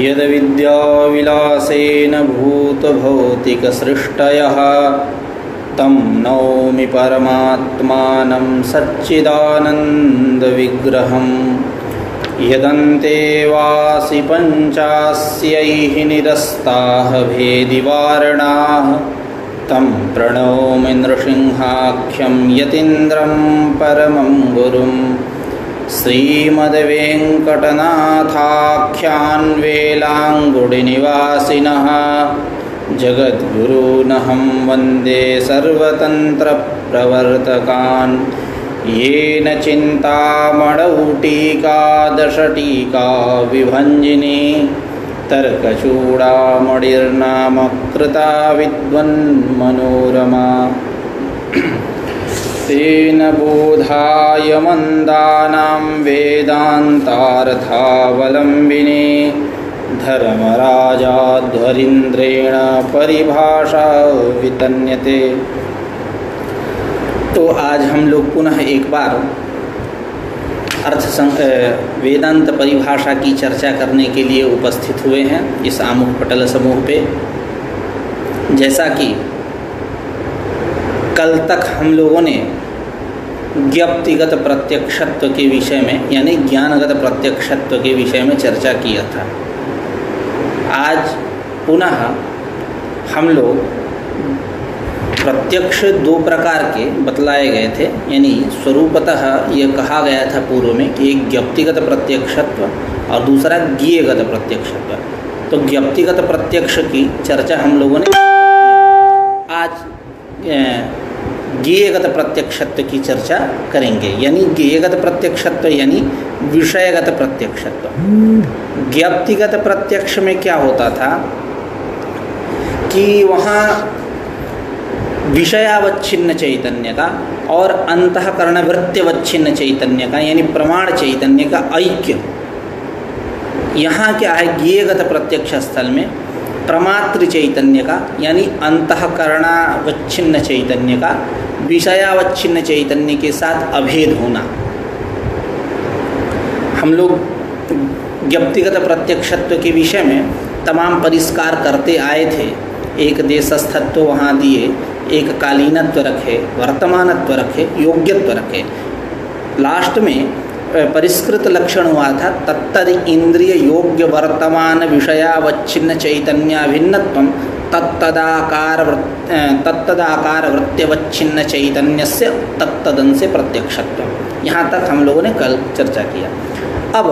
यद्विद्याविलासेन भूतभौतिकसृष्टयः तं नौमि परमात्मानं सच्चिदानन्दविग्रहम् यदन्ते वासि पञ्चास्यैः निरस्ताः भेदिवारणाः तं प्रणौमि नृसिंहाख्यं यतीन्द्रं परमं गुरुं श्रीमद्वेङ्कटनाथाख्यान् वेलाङ्गुडिनिवासिनः जगद्गुरूनहं वन्दे सर्वतन्त्रप्रवर्तकान् येन चिन्तामणौ टीकादशटीका विभञ्जिनी तर्कचूडामणिर्नाम कृता विद्वन्मनोरमा तेन बोधाय मन्दानां वेदान्तार्थावलम्बिने धर्मराजाध्वरीन्द्रेण परिभाषा वितन्यते। तो आज हम लोग पुनः एक बार वेदांत परिभाषा की चर्चा करने के लिए उपस्थित हुए हैं इस आमुख पटल समूह पे। जैसा कि कल तक हम लोगों ने ज्ञप्तिगत प्रत्यक्षत्व के विषय में यानी ज्ञानगत प्रत्यक्षत्व के विषय में चर्चा किया था। आज पुनः हम लोग प्रत्यक्ष दो प्रकार के बतलाए गए थे, यानी स्वरूपतः ये कहा गया था पूर्व में कि एक ज्ञप्तिगत प्रत्यक्षत्व और दूसरा ज्ञेयगत प्रत्यक्षत्व। तो ज्ञप्तिगत प्रत्यक्ष की चर्चा हम लोगों ने किया। आज ज्ञेयगत प्रत्यक्षत्व की चर्चा करेंगे, यानी ज्ञेयगत प्रत्यक्षत्व यानी विषयगत प्रत्यक्षत्व। ज्ञप्तिगत प्रत्यक्ष में क्या होता था कि वहाँ विषयावच्छिन्न चैतन्य का और अंतःकरण वृत्त्यवच्छिन्न चैतन्य का यानी प्रमाण चैतन्य का ऐक्य। यहाँ क्या है, ज्ञेयगत प्रत्यक्ष स्थल में प्रमात्र चैतन्य का यानी अंतःकरणावच्छिन्न चैतन्य का विषयावच्छिन्न चैतन्य के साथ अभेद होना। हम लोग ज्ञप्तिगत प्रत्यक्षत्व के विषय में तमाम परिष्कार करते आए थे। एक देशस्थत्व वहाँ दिए, एक कालीनत्व रखे, वर्तमानत्व रखे, योग्यत्व रखे। लास्ट में परिष्कृत लक्षण हुआ था तत्तद इंद्रिय योग्य वर्तमान विषयावच्छिन्न चैतन्याभिन्नत्वं तत्तदाकार वृत्त्यवच्छिन्न चैतन्यस्य तत्तदंसे प्रत्यक्षत्वं। यहाँ तक हम लोगों ने कल चर्चा किया। अब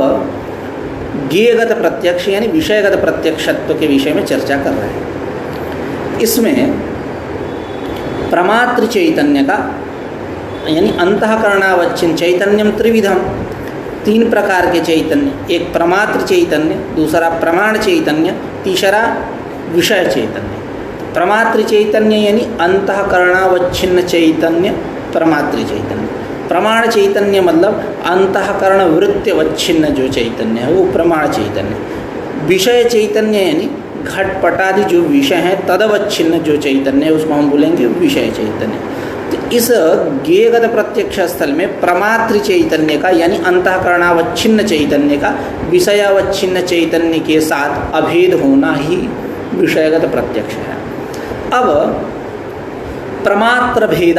ज्ञेयगत प्रत्यक्ष यानी विषयगत प्रत्यक्षत्व के विषय में चर्चा कर रहे हैं। इसमें प्रमात्र चैतन्य का यानी अंतःकरणावच्छिन्न चैतन्यम त्रिविधम, तीन प्रकार के चैतन्य, एक प्रमात्र चैतन्य, दूसरा प्रमाण चैतन्य, तीसरा विषय चैतन्य। प्रमात्र चैतन्य यानी अंतःकरणावच्छिन्न चैतन्य प्रमात्र चैतन्य। प्रमाण चैतन्य मतलब अंतःकरण वृत्त्यवच्छिन्न जो चैतन्य है वो प्रमाण चैतन्य। विषय चैतन्य यानी घटपटादि जो विषय हैं तदवच्छिन्न जो चैतन्य है उसको हम बोलेंगे विषय चैतन्य। तो इस ज्ञेयगत प्रत्यक्ष स्थल में प्रमात्र चैतन्य का यानी अंतःकरणावच्छिन्न चैतन्य का विषयावच्छिन्न चैतन्य के साथ अभेद होना ही विषयगत प्रत्यक्ष है। अब प्रमात्र भेद,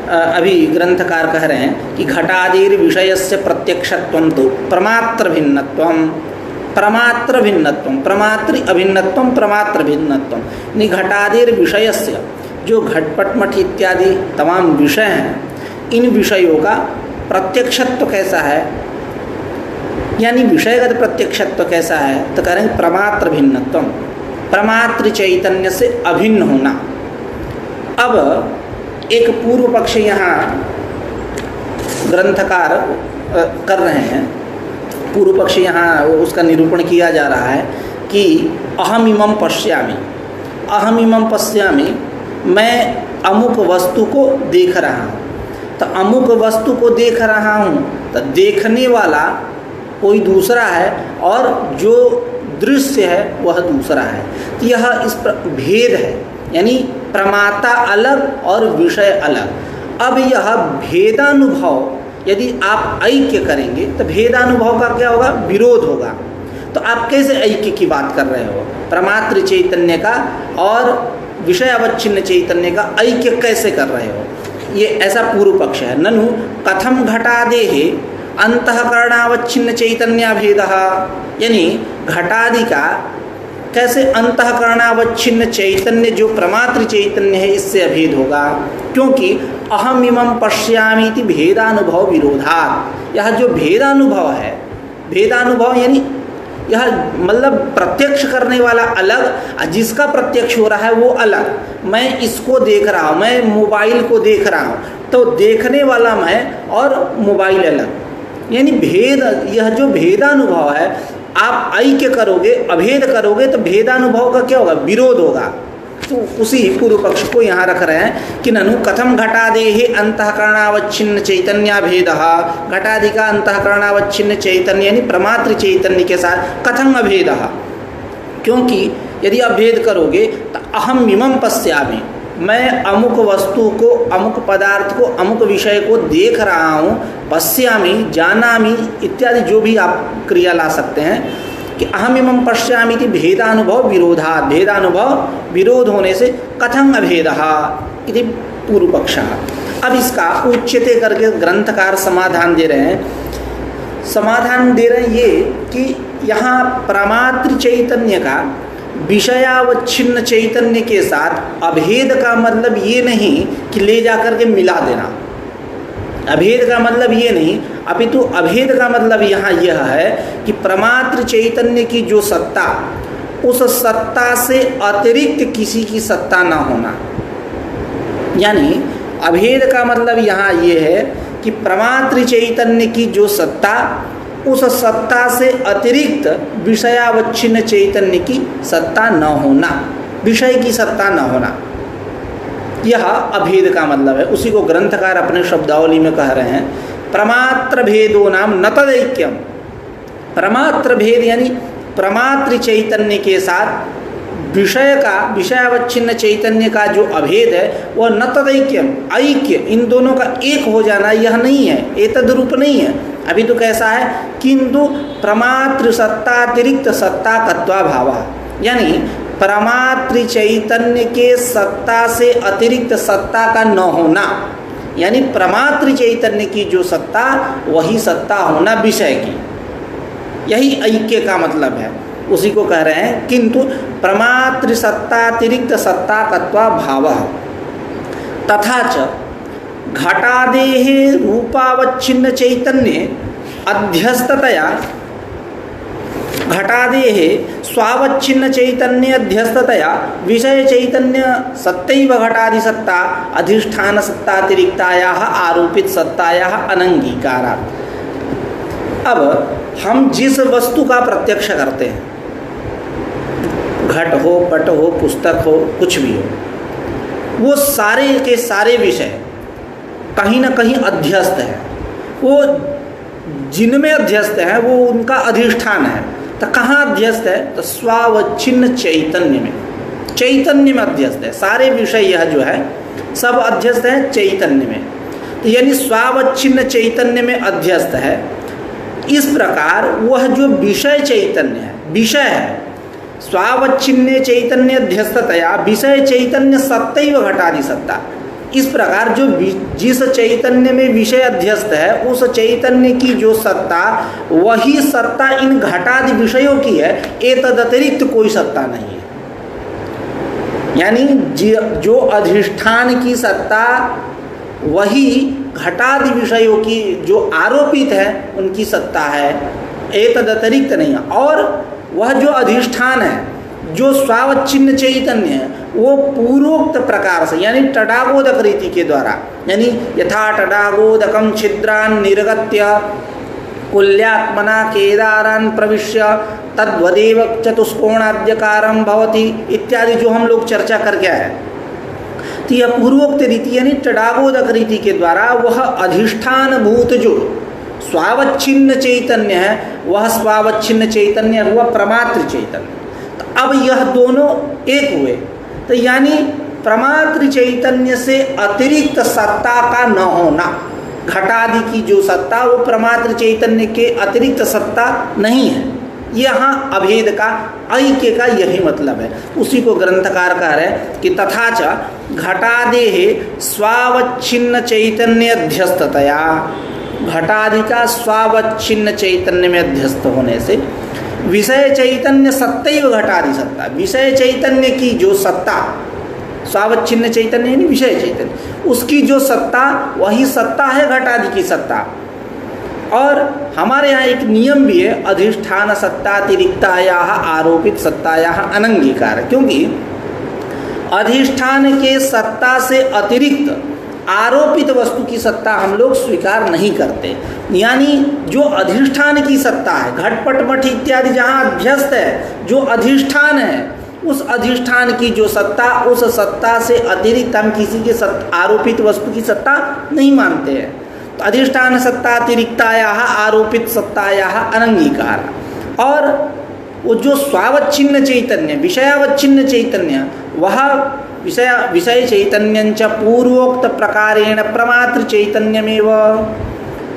अभी ग्रंथकार कह रहे हैं कि घटादिर विषयस्य प्रत्यक्षत्वं तो प्रमात्र भिन्नत्वं, प्रमात्र भिन्नत्वं, प्रमात्र अभिन्नत्वं, प्रमात्र भिन्नत्वं। यानी घटादिर विषयस्य जो घटपटमठ इत्यादि तमाम विषय हैं, इन विषयों का प्रत्यक्षत्व कैसा है यानी विषयगत प्रत्यक्षत्व कैसा है, तो करेंगे प्रमात्र भिन्नत्वं, प्रमात्र चैतन्य से अभिन्न होना। अब एक पूर्व पक्ष यहाँ ग्रंथकार कर रहे हैं, पूर्व पक्ष यहाँ उसका निरूपण किया जा रहा है कि अहम इमं पश्यामि, अहम इमं पश्यामि, मैं अमुक वस्तु को देख रहा हूँ। तो अमुक वस्तु को देख रहा हूँ तो देखने वाला कोई दूसरा है और जो दृश्य है वह दूसरा है। तो यह इस भेद है, यानी प्रमाता अलग और विषय अलग। अब यह भेदानुभव यदि आप ऐक्य करेंगे तो भेदानुभव का क्या होगा, विरोध होगा। तो आप कैसे ऐक्य की बात कर रहे हो? प्रमात्र चैतन्य का और विषय अवच्छिन्न चैतन्य का ऐक्य कैसे कर रहे हो? ये ऐसा पूर्व पक्ष है। ननु कथम घटादेः अंतःकरणावच्छिन्न चैतन्य भेदः, यानी घटादि का कैसे अंतःकरणावच्छिन्न चैतन्य जो प्रमात्र चैतन्य है इससे अभेद होगा? क्योंकि अहम इमं पश्यामि इति भेदानुभव विरोधात्, यह जो भेदानुभव है, भेदानुभव यानी यह मतलब प्रत्यक्ष करने वाला अलग, जिसका प्रत्यक्ष हो रहा है वो अलग। मैं इसको देख रहा हूँ, मैं मोबाइल को देख रहा हूँ, तो देखने वाला मैं और मोबाइल अलग, यानी भेद। यह जो भेदानुभव है, आप ऐक्य करोगे, अभेद करोगे तो भेदानुभव का क्या होगा? विरोध होगा। तो उसी पूर्व पक्ष को यहाँ रख रहे हैं कि ननु कथम घटादेः अंतःकरणावच्छिन्न चैतन्य भेदः, घटादि का अंतःकरणावच्छिन्न चैतन्य यानी प्रमात्र चैतन्य के साथ कथम अभेदः, क्योंकि यदि अभेद करोगे तो अहम इमं पश्यामि, मैं अमुक वस्तु को, अमुक पदार्थ को, अमुक विषय को देख रहा हूँ, पश्यामि, जानामि इत्यादि जो भी आप क्रिया ला सकते हैं कि अहम इमं पश्यामि इति भेदानुभव विरोधात्, भेदानुभव विरोध होने से कथं अभेदः इति पूर्व पक्षः। अब इसका उच्यते करके ग्रंथकार समाधान दे रहे हैं। समाधान दे रहे हैं ये कि यहाँ प्रमात्र चैतन्य का विषयावच्छिन्न चैतन्य के साथ अभेद का मतलब ये नहीं कि ले जाकर के मिला देना। अभेद का मतलब ये नहीं, अपितु अभेद का मतलब यहाँ यह है कि प्रमात्र चैतन्य की जो सत्ता, उस सत्ता से अतिरिक्त किसी की सत्ता न होना। यानी अभेद का मतलब यहाँ ये है कि प्रमात्र चैतन्य की जो सत्ता, उस सत्ता से अतिरिक्त विषयावच्छिन्न चैतन्य की सत्ता न होना, विषय की सत्ता न होना, यह अभेद का मतलब है। उसी को ग्रंथकार अपने शब्दावली में कह रहे हैं, प्रमात्र भेदो नाम न तदैक्यम। प्रमात्र भेद यानी प्रमात्र चैतन्य के साथ विषय का, विषयावच्छिन्न चैतन्य का जो अभेद है वह न तदैक्यम, ऐक्य, इन दोनों का एक हो जाना यह नहीं है, एतद रूप नहीं है। अभी तो कैसा है? किंतु प्रमात्र सत्तातिरिक्त सत्ता कत्वा भावा, यानी प्रमात्र चैतन्य के सत्ता से अतिरिक्त सत्ता का न होना, यानी प्रमात्र चैतन्य की जो सत्ता वही सत्ता होना विषय की, यही ऐक्य का मतलब है। उसी को कह रहे हैं किंतु प्रमात्र सत्तातिरिक्त सत्ता कत्वा भावः तथा च घटादेः रूपावच्छिन्न चैतन्य अध्यस्ततया, घटादेः स्वावच्छिन्न चैतन्य अध्यस्ततया विषय चैतन्य सत्तैव घटादि सत्ता अधिष्ठान सत्तातिरिक्तायाः आरोपित सत्तायाः अनंगीकारात्। अब हम जिस वस्तु का प्रत्यक्ष करते हैं, घट हो, पट हो, पुस्तक हो, कुछ भी हो, वो सारे के सारे विषय कहीं ना कहीं अध्यस्त है। वो जिनमें अध्यस्त है वो उनका अधिष्ठान है। तो कहाँ अध्यस्त है? तो स्वावच्छिन्न चैतन्य में, चैतन्य में अध्यस्त है। सारे विषय यह जो है सब अध्यस्त है चैतन्य में, तो यानी स्वावच्छिन्न चैतन्य में अध्यस्त है। इस प्रकार वह जो विषय चैतन्य है, विषय है, स्वावच्छिन्न चैतन्य अध्यस्ततया विषय चैतन्य सत्तैव घटादि सत्ता। इस प्रकार जो जिस चैतन्य में विषय अध्यस्त है, उस चैतन्य की जो सत्ता, वही सत्ता इन घटादि विषयों की है, एतद अतिरिक्त कोई सत्ता नहीं है। यानी जो अधिष्ठान की सत्ता वही घटादि विषयों की जो आरोपित है उनकी सत्ता है, एतद अतिरिक्त नहीं है। और वह जो अधिष्ठान है, जो स्वावच्छिन्न चैतन्य है, वो पूर्वोक्त प्रकार से यानी तडागोदक रीति के द्वारा, यानी यथा तडागोदकम छिद्रान निर्गत्य कुल्यात्मना केदारान प्रविश्य तद्वदेव चतुष्कोणाद्यकारम भवति इत्यादि जो हम लोग चर्चा करके आए। तो यह पूर्वोक्त रीति यानी तडागोदक रीति के द्वारा वह अधिष्ठान भूत जो स्वावच्छिन्न चैतन्य है, वह स्वावच्छिन्न चैतन्य, वह प्रमात्र चैतन्य। तो अब यह दोनों एक हुए, तो यानी प्रमात्र चैतन्य से अतिरिक्त सत्ता का न होना, घटादि की जो सत्ता वो प्रमात्र चैतन्य के अतिरिक्त सत्ता नहीं है। यहाँ अभेद का, ऐक्य का यही मतलब है। उसी को ग्रंथकार कह रहे हैं कि तथा च घटादेः स्वावच्छिन्न चैतन्य अध्यस्ततया, घटादि का स्वावच्छिन्न चैतन्य में अध्यस्त होने से विषय चैतन्य सत्तैव घटादि सत्ता, विषय चैतन्य की जो सत्ता, स्वावच्छिन्न चैतन्य यानी विषय चैतन्य, उसकी जो सत्ता वही सत्ता है घटादि की सत्ता। और हमारे यहाँ एक नियम भी है, अधिष्ठान सत्तातिरिक्तायाः आरोपित सत्तायाः अनंगीकार, क्योंकि अधिष्ठान के सत्ता से अतिरिक्त आरोपित वस्तु की सत्ता हम लोग स्वीकार नहीं करते। यानी जो अधिष्ठान की सत्ता है, घटपट मठ इत्यादि जहाँ अभ्यस्त है, जो अधिष्ठान है, उस अधिष्ठान की जो सत्ता, उस सत्ता से अतिरिक्त हम किसी के आरोपित वस्तु की सत्ता नहीं मानते हैं। तो अधिष्ठान सत्ता अतिरिक्तायाः आरोपित सत्तायाः अनंगीकार। और वो जो स्वावच्छिन्न चैतन्य, विषयावच्छिन्न चैतन्य, वह विषय चैतन्यंच पूर्वोक्त प्रकारेण प्रमात्र चैतन्यमेव,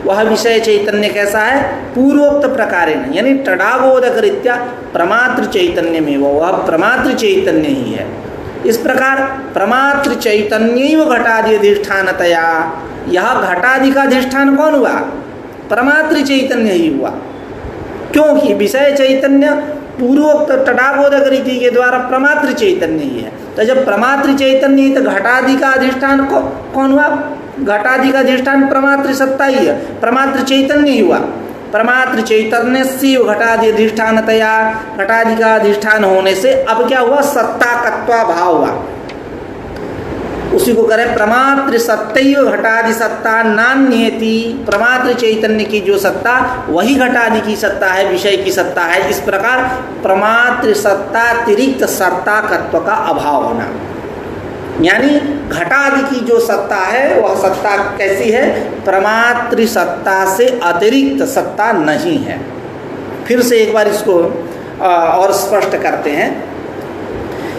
वह विषय चैतन्य कैसा है? पूर्वोक्त प्रकारेण यानी तडागोदकरीत्या प्रमात्र चैतन्यमेव, वह प्रमात्र चैतन्य ही है। इस प्रकार प्रमात्र चैतन्यैव घटादि अधिष्ठानतया, यह घटादि का अधिष्ठान कौन हुआ? प्रमात्र चैतन्य ही हुआ, क्योंकि विषय चैतन्य पूर्वोक्त तडागोदक रीति के द्वारा प्रमात्र चैतन्य ही है। तो जब प्रमात्र चैतन्य ही, तो घटादि का अधिष्ठान कौन हुआ? घटादि का अधिष्ठान प्रमात्र सत्ता ही है, प्रमात्र चैतन्य ही हुआ। प्रमात्र चैतन्य से घटादि अधिष्ठानतया, घटादि का अधिष्ठान होने से अब क्या हुआ? सत्ता कत्वा भाव हुआ। उसी को करें प्रमात्र सत्तैव घटादि सत्ता नान्येति, प्रमात्र चैतन्य की जो सत्ता वही घटादि की सत्ता है, विषय की सत्ता है। इस प्रकार प्रमात्र सत्ता अतिरिक्त सत्ता तत्व का अभाव होना, यानी घटादि की जो सत्ता है वह सत्ता कैसी है? प्रमात्र सत्ता से अतिरिक्त सत्ता नहीं है। फिर से एक बार इसको और स्पष्ट करते हैं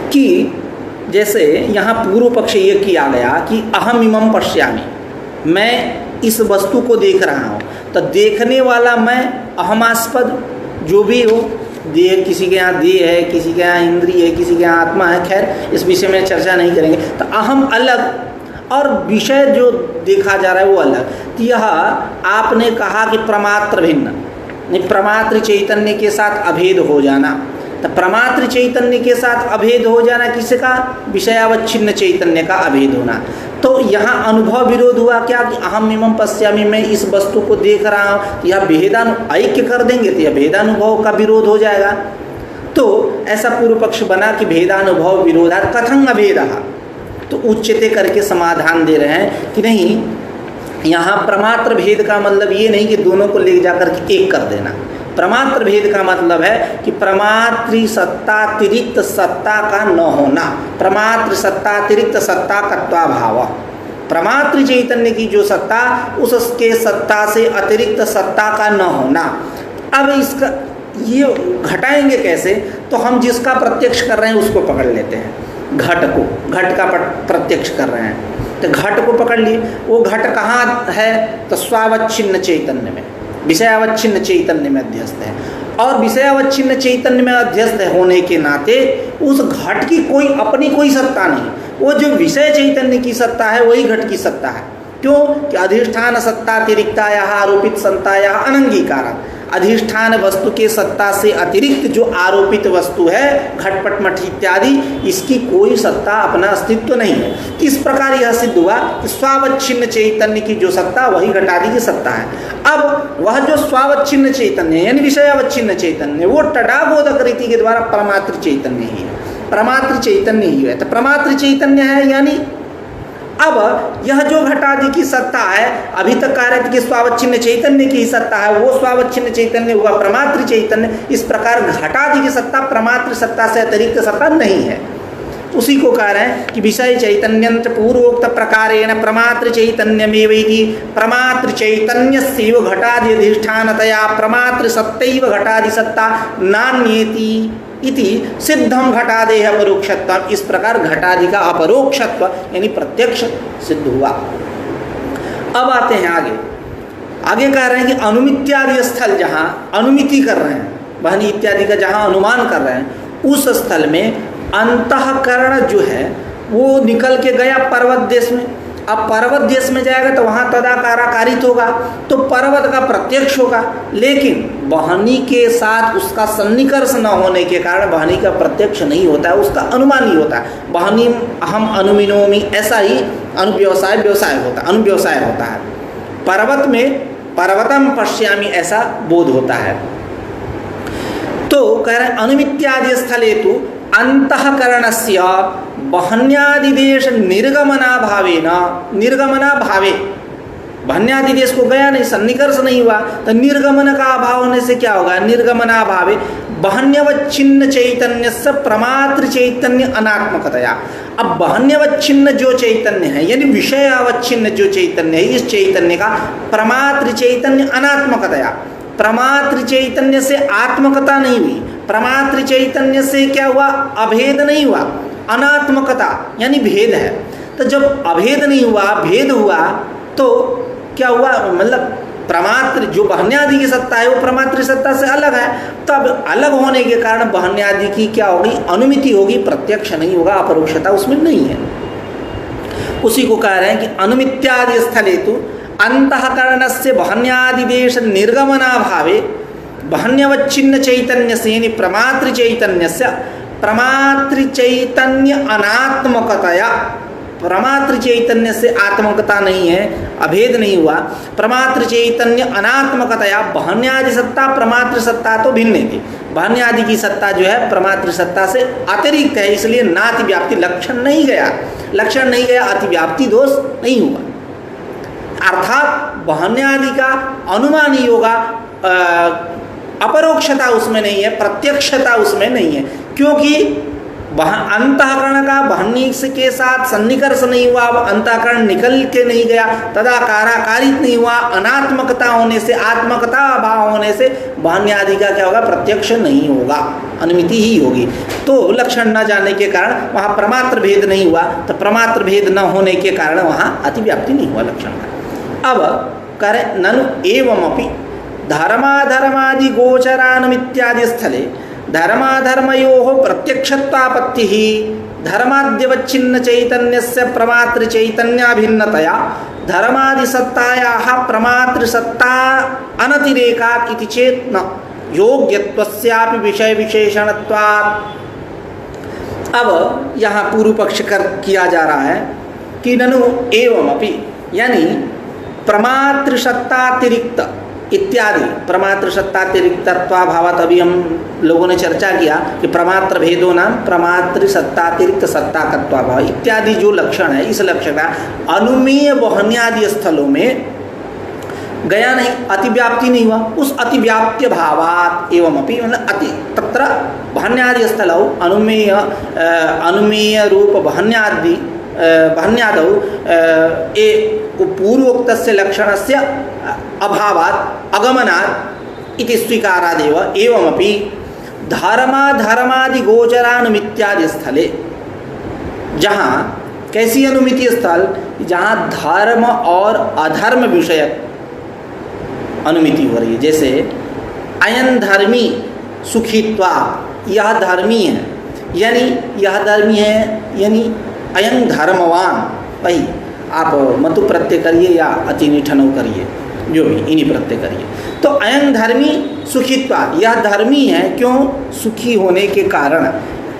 कि जैसे यहाँ पूर्व पक्ष ये किया गया कि अहम इमं पश्यामि, मैं इस वस्तु को देख रहा हूँ, तो देखने वाला मैं अहमास्पद जो भी हो, देह किसी के यहाँ देह है, किसी के यहाँ इंद्रिय है, किसी के यहाँ आत्मा है, खैर इस विषय में चर्चा नहीं करेंगे। तो अहम अलग और विषय जो देखा जा रहा है वो अलग। तो यह आपने कहा कि प्रमात्र भिन्न, प्रमात्र चैतन्य के साथ अभेद हो जाना, तो प्रमात्र चैतन्य के साथ अभेद हो जाना किसका? विषयावच्छिन्न चैतन्य का अभेद होना। तो यहाँ अनुभव विरोध हुआ क्या कि अहम इमं पश्यामि, मैं इस वस्तु को देख रहा हूँ, यह ऐक्य कर देंगे तो यह भेदानुभव का विरोध हो जाएगा। तो ऐसा पूर्व पक्ष बना कि भेदानुभव विरोधात् कथं अभेदः, तो उच्चते करके समाधान दे रहे हैं कि नहीं, यहाँ प्रमात्र भेद का मतलब ये नहीं कि दोनों को ले जाकर के एक कर देना। प्रमात्र भेद का मतलब है कि प्रमात्र सत्तातिरिक्त सत्ता का न होना, प्रमात्र सत्तातिरिक्त सत्ता तत्वाभाव। प्रमात्र चैतन्य की जो सत्ता, उसके सत्ता से अतिरिक्त सत्ता का न होना। अब इसका ये घटाएंगे कैसे? तो हम जिसका प्रत्यक्ष कर रहे हैं उसको पकड़ लेते हैं, घट को, घट का प्रत्यक्ष कर रहे हैं, तो घट को पकड़ लिए। वो घट कहाँ है? तो स्वावच्छिन्न चैतन्य में, विषयावच्छिन्न चैतन्य में अध्यस्त है। और विषयावच्छिन्न चैतन्य में अध्यस्त होने के नाते उस घट की कोई अपनी कोई सत्ता नहीं, वो जो विषय चैतन्य की सत्ता है वही घट की सत्ता है। क्यों? कि अधिष्ठान सत्ता अतिरिक्तायाः आरोपित सत्तायाः अनंगीकारात्, अधिष्ठान वस्तु के सत्ता से अतिरिक्त जो आरोपित वस्तु है घटपट मठ इत्यादि, इसकी कोई सत्ता अपना अस्तित्व नहीं है। इस प्रकार यह सिद्ध हुआ कि स्वावच्छिन्न चैतन्य की जो सत्ता वही घटादि की सत्ता है। अब वह जो स्वावच्छिन्न चैतन्य यानी विषयावच्छिन्न चैतन्य, वो तडागोदक रीति के द्वारा प्रमात्र चैतन्य ही है, प्रमात्र चैतन्य ही है। तो प्रमात्र चैतन्य है, यानी अब यह जो घटादि की सत्ता है, अभी तक कह रहे थे कि स्वावच्छिन्न चैतन्य की सत्ता है, वो स्वावच्छिन्न चैतन्य हुआ प्रमात्र चैतन्य। इस प्रकार घटादि की सत्ता प्रमात्र सत्ता से अतिरिक्त सत्ता नहीं है। उसी को कह रहे हैं कि विषय चैतन्यंच पूर्वोक्त प्रकारेण प्रमात्र चैतन्यमेवैति, प्रमात्र चैतन्यस्यैव घटादि अधिष्ठानतया प्रमात्र सत्तैव घटादि सत्ता नान्येति इति सिद्धम घटादेह अपरोक्षत्व। इस प्रकार घटादि का अपरोक्षत्व यानी प्रत्यक्ष सिद्ध हुआ। अब आते हैं आगे कह रहे हैं कि अनुमित्यादि स्थल, जहाँ अनुमिति कर रहे हैं, बहनी इत्यादि का जहाँ अनुमान कर रहे हैं, उस स्थल में अंतःकरण जो है वो निकल के गया पर्वत देश में। अब पर्वत देश में जाएगा तो वहाँ तदाकाराकारित होगा, तो पर्वत का प्रत्यक्ष होगा, लेकिन बहनी के साथ उसका सन्निकर्ष न होने के कारण बहनी का प्रत्यक्ष नहीं होता है, उसका अनुमान ही होता है। बहनी अहम अनुमिनोमि, ऐसा ही अनुव्यवसाय अनुव्यवसाय होता है। पर्वत में पर्वतम पश्यामि ऐसा बोध होता है। तो कह रहे अनुमित्यादि स्थले तो अंतःकरणस्य बहन्यादिदेश निर्गमनाभावेन, निर्गमनाभावे, बहन्यादिदेश को गया नहीं, सन्निकर्ष नहीं हुआ, तो निर्गमन का अभाव होने से क्या होगा? निर्गमनाभावे बहन्यवच्छिन्न चैतन्य से प्रमात्र चैतन्य अनात्मकतया। अब बहन्यवच्छिन्न जो चैतन्य है, यानी विषयावच्छिन्न जो चैतन्य है, इस चैतन्य का प्रमात्र चैतन्य अनात्मकतया, प्रमात्र चैतन्य से आत्मकता नहीं हुई, प्रमात्र चैतन्य से क्या हुआ? अभेद नहीं हुआ, अनात्मकता यानी भेद है। तो जब अभेद नहीं हुआ, भेद हुआ, तो क्या हुआ? मतलब प्रमात्र जो बहन्यादि की सत्ता है वो प्रमात्र सत्ता से अलग है, तब अलग होने के कारण बहन्यादि की क्या होगी? अनुमिति होगी, प्रत्यक्ष नहीं होगा, अपरोक्षता उसमें नहीं है। उसी को कह रहे हैं कि अनुमित्यादि स्थले तो अंतःकरणस्य बहन्यादिदेश निर्गमनाभावे बहन्यवच्छिन्न चैतन्य से, यानी प्रमात्र चैतन्य से, प्रमात्र चैतन्य अनात्मकतया, प्रमात्र चैतन्य से आत्मकता नहीं है, अभेद नहीं हुआ, प्रमात्र चैतन्य अनात्मकतया बहन्यादि सत्ता प्रमात्र सत्ता तो भिन्न थी, बहन्यादि की सत्ता जो है प्रमात्र सत्ता से अतिरिक्त है, इसलिए नातिव्याप्ति लक्षण नहीं गया, लक्षण नहीं गया, अतिव्याप्ति दोष नहीं हुआ। अर्थात बहन्यादि का अनुमान ही होगा, अपरोक्षता उसमें नहीं है, प्रत्यक्षता उसमें नहीं है, क्योंकि अंतःकरण का बहनी के साथ सन्निकर्ष नहीं हुआ, अंतःकरण निकल के नहीं गया, तदाकाराकारित नहीं हुआ, अनात्मकता होने से, आत्मकता अभाव होने से बहन्यादि का क्या होगा? प्रत्यक्ष नहीं होगा, अनुमिति ही होगी। तो लक्षण न जाने के कारण वहाँ प्रमात्र भेद नहीं हुआ, तो प्रमात्र भेद न होने के कारण वहाँ अतिव्याप्ति नहीं हुआ लक्षण का। अब करे ननु एवमपि धर्माधर्मादि गोचरानुमित्यादि स्थले धर्माधर्मयोः प्रत्यक्षत्वापत्तिः धर्माद्यवच्छिन्न चैतन्यस्य प्रमात्र चैतन्याभिन्नतया धर्मादिसत्तायाः प्रमात्र सत्ता अनतिरेकात् इति चेत् न योग्यत्वस्यापि विषय विशेषणत्वात्। अब यहाँ पूर्व पक्ष किया जा रहा है कि ननु एवमपि, यानी प्रमात्र सत्तातिरिक्त इत्यादि, प्रमात्र सत्तातिरिक्तत्वाभावात् अभी हम लोगों ने चर्चा किया कि प्रमात्र भेदो नाम प्रमात्र सत्तातिरिक्त सत्ताकत्वाभाव इत्यादि जो लक्षण है, इस लक्षण का अनुमेय बहन्यादि स्थलों में गया नहीं, अतिव्याप्ति नहीं हुआ, उस अतिव्याप्त्य भावात् एवमपि, मतलब अति तत्र बहन्यादि स्थलौ अनुमेय रूप बहन्यादि बहन्यादौ पूर्वोक्तस्य लक्षणस्य अभावात् अगमनात् इति स्वीकारादेव एवमपि धर्माधर्मादि गोचरानुमित्यादि स्थले, जहाँ कैसी अनुमिति स्थल? जहाँ धर्म और अधर्म विषयक अनुमिति हो रही है। जैसे अयन धर्मी सुखित्वा, यह धर्मी है, यानी यह धर्मी है, यानी अयं धर्मवान, वही आप मतु प्रत्यय करिए या अति निठनव करिए, जो भी इन्हीं प्रत्यय करिए। तो अयं धर्मी सुखित्वा, यह धर्मी है, क्यों? सुखी होने के कारण।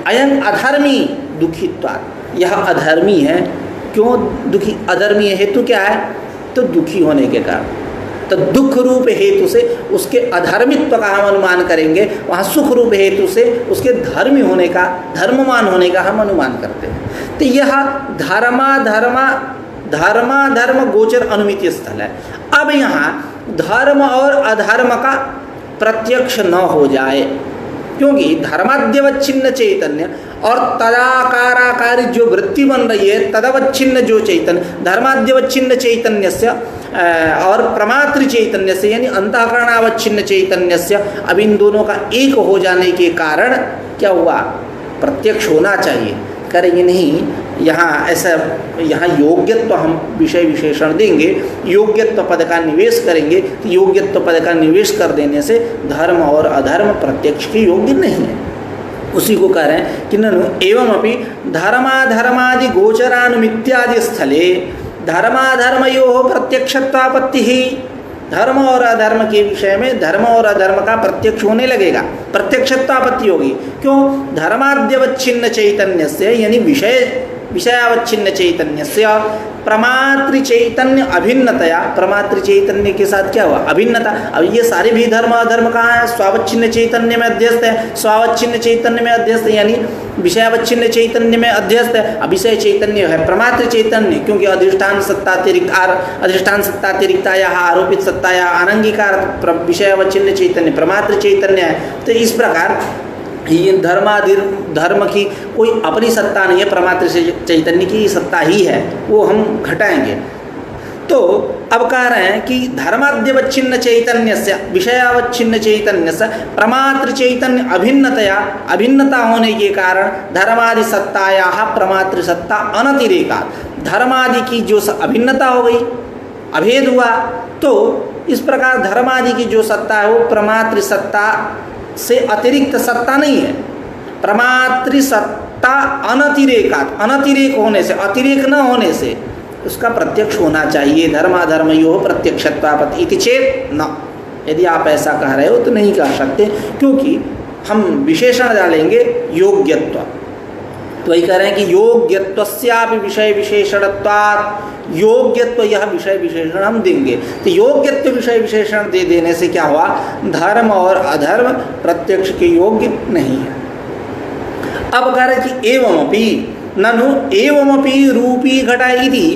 अयं अधर्मी दुखित्वा, यह अधर्मी है, क्यों दुखी? अधर्मी है, हेतु क्या है? तो दुखी होने के कारण। तो दुख रूप हेतु से उसके अधर्मित्व का हम अनुमान करेंगे, वहाँ सुख रूप हेतु से उसके धर्मी होने का, धर्मवान होने का हम अनुमान करते हैं। तो यह धर्म गोचर अनुमिति स्थल है। अब यहाँ धर्म और अधर्म का प्रत्यक्ष न हो जाए, क्योंकि धर्माद्यवच्छिन्न चैतन्य और तदाकाराकारी जो वृत्ति बन रही है, तदवच्छिन्न जो चैतन्य, धर्माद्यवच्छिन्न चैतन्य से और प्रमात्र चैतन्य से, यानी अंतःकरणावच्छिन्न चैतन्य से, अब इन दोनों का एक हो जाने के कारण क्या हुआ? प्रत्यक्ष होना चाहिए। करेंगे नहीं, यहाँ ऐसा, यहाँ योग्यत्व हम विषय विशेषण देंगे, योग्यत्व पद का निवेश करेंगे। तो योग्यत्व पद का निवेश कर देने से धर्म और अधर्म प्रत्यक्ष के योग्य नहीं है। उसी को कह रहे हैं कि ननु एवमपि धर्माधर्मादि गोचरानुमित्यादि स्थले धर्माधर्मयोः प्रत्यक्षत्वापत्ति ही। धर्म और अधर्म के विषय में धर्म और अधर्म का प्रत्यक्ष होने लगेगा, प्रत्यक्षत्वापत्ति होगी। क्यों? धर्माद्यवच्छिन्न चैतन्य से, यानी विषयावच्छिन्न चैतन्य से प्रमातृ चैतन्य अभिन्नतया, प्रमातृ चैतन्य के साथ क्या हुआ? अभिन्नता। अब ये सारे भी धर्म अधर्म कहाँ है? स्वावच्छिन्न चैतन्य में अध्यस्त है, स्वावच्छिन्न चैतन्य में अध्यस्त है, यानी विषयावच्छिन्न चैतन्य में अध्यस्त है। अभिषय चैतन्य है प्रमातृ चैतन्य, क्योंकि अधिष्ठान सत्तातिरिक्ता या आरोपित सत्ता या अनंगीकार विषयावच्छिन्न चैतन्य प्रमातृ चैतन्य है। तो इस प्रकार ये धर्म की कोई अपनी सत्ता नहीं है, प्रमात्र चैतन्य की सत्ता ही है, वो हम घटाएंगे। तो अब कह रहे हैं कि धर्माद्यवच्छिन्न चैतन्य से विषयावच्छिन्न चैतन्य से प्रमात्र चैतन्य अभिन्नतया, अभिन्नता होने के कारण धर्मादि सत्ताया प्रमात्र सत्ता अनतिरेका, धर्मादि की जो अभिन्नता हो गई, अभेद हुआ, तो इस प्रकार धर्मादि की जो सत्ता है वो प्रमात्र सत्ता से अतिरिक्त सत्ता नहीं है। प्रमातृ सत्ता अनतिरेकात, अनतिरेक होने से, अतिरेक न होने से उसका प्रत्यक्ष होना चाहिए। धर्माधर्मयोः प्रत्यक्षत्वापत्ति इति चेत न, यदि आप ऐसा कह रहे हो तो नहीं कह सकते, क्योंकि हम विशेषण डालेंगे योग्यत्व। तो वही कह रहे हैं कि योग्यत्वस्यापि विषय विशेषणत्वात्, योग्यत्व यह विषय विशेषण हम देंगे। तो योग्यत्व विषय विशेषण दे देने से क्या हुआ? धर्म और अधर्म प्रत्यक्ष के योग्य नहीं है। अब कह रहे कि एवमपि ननु एवमपि रूपी घट इति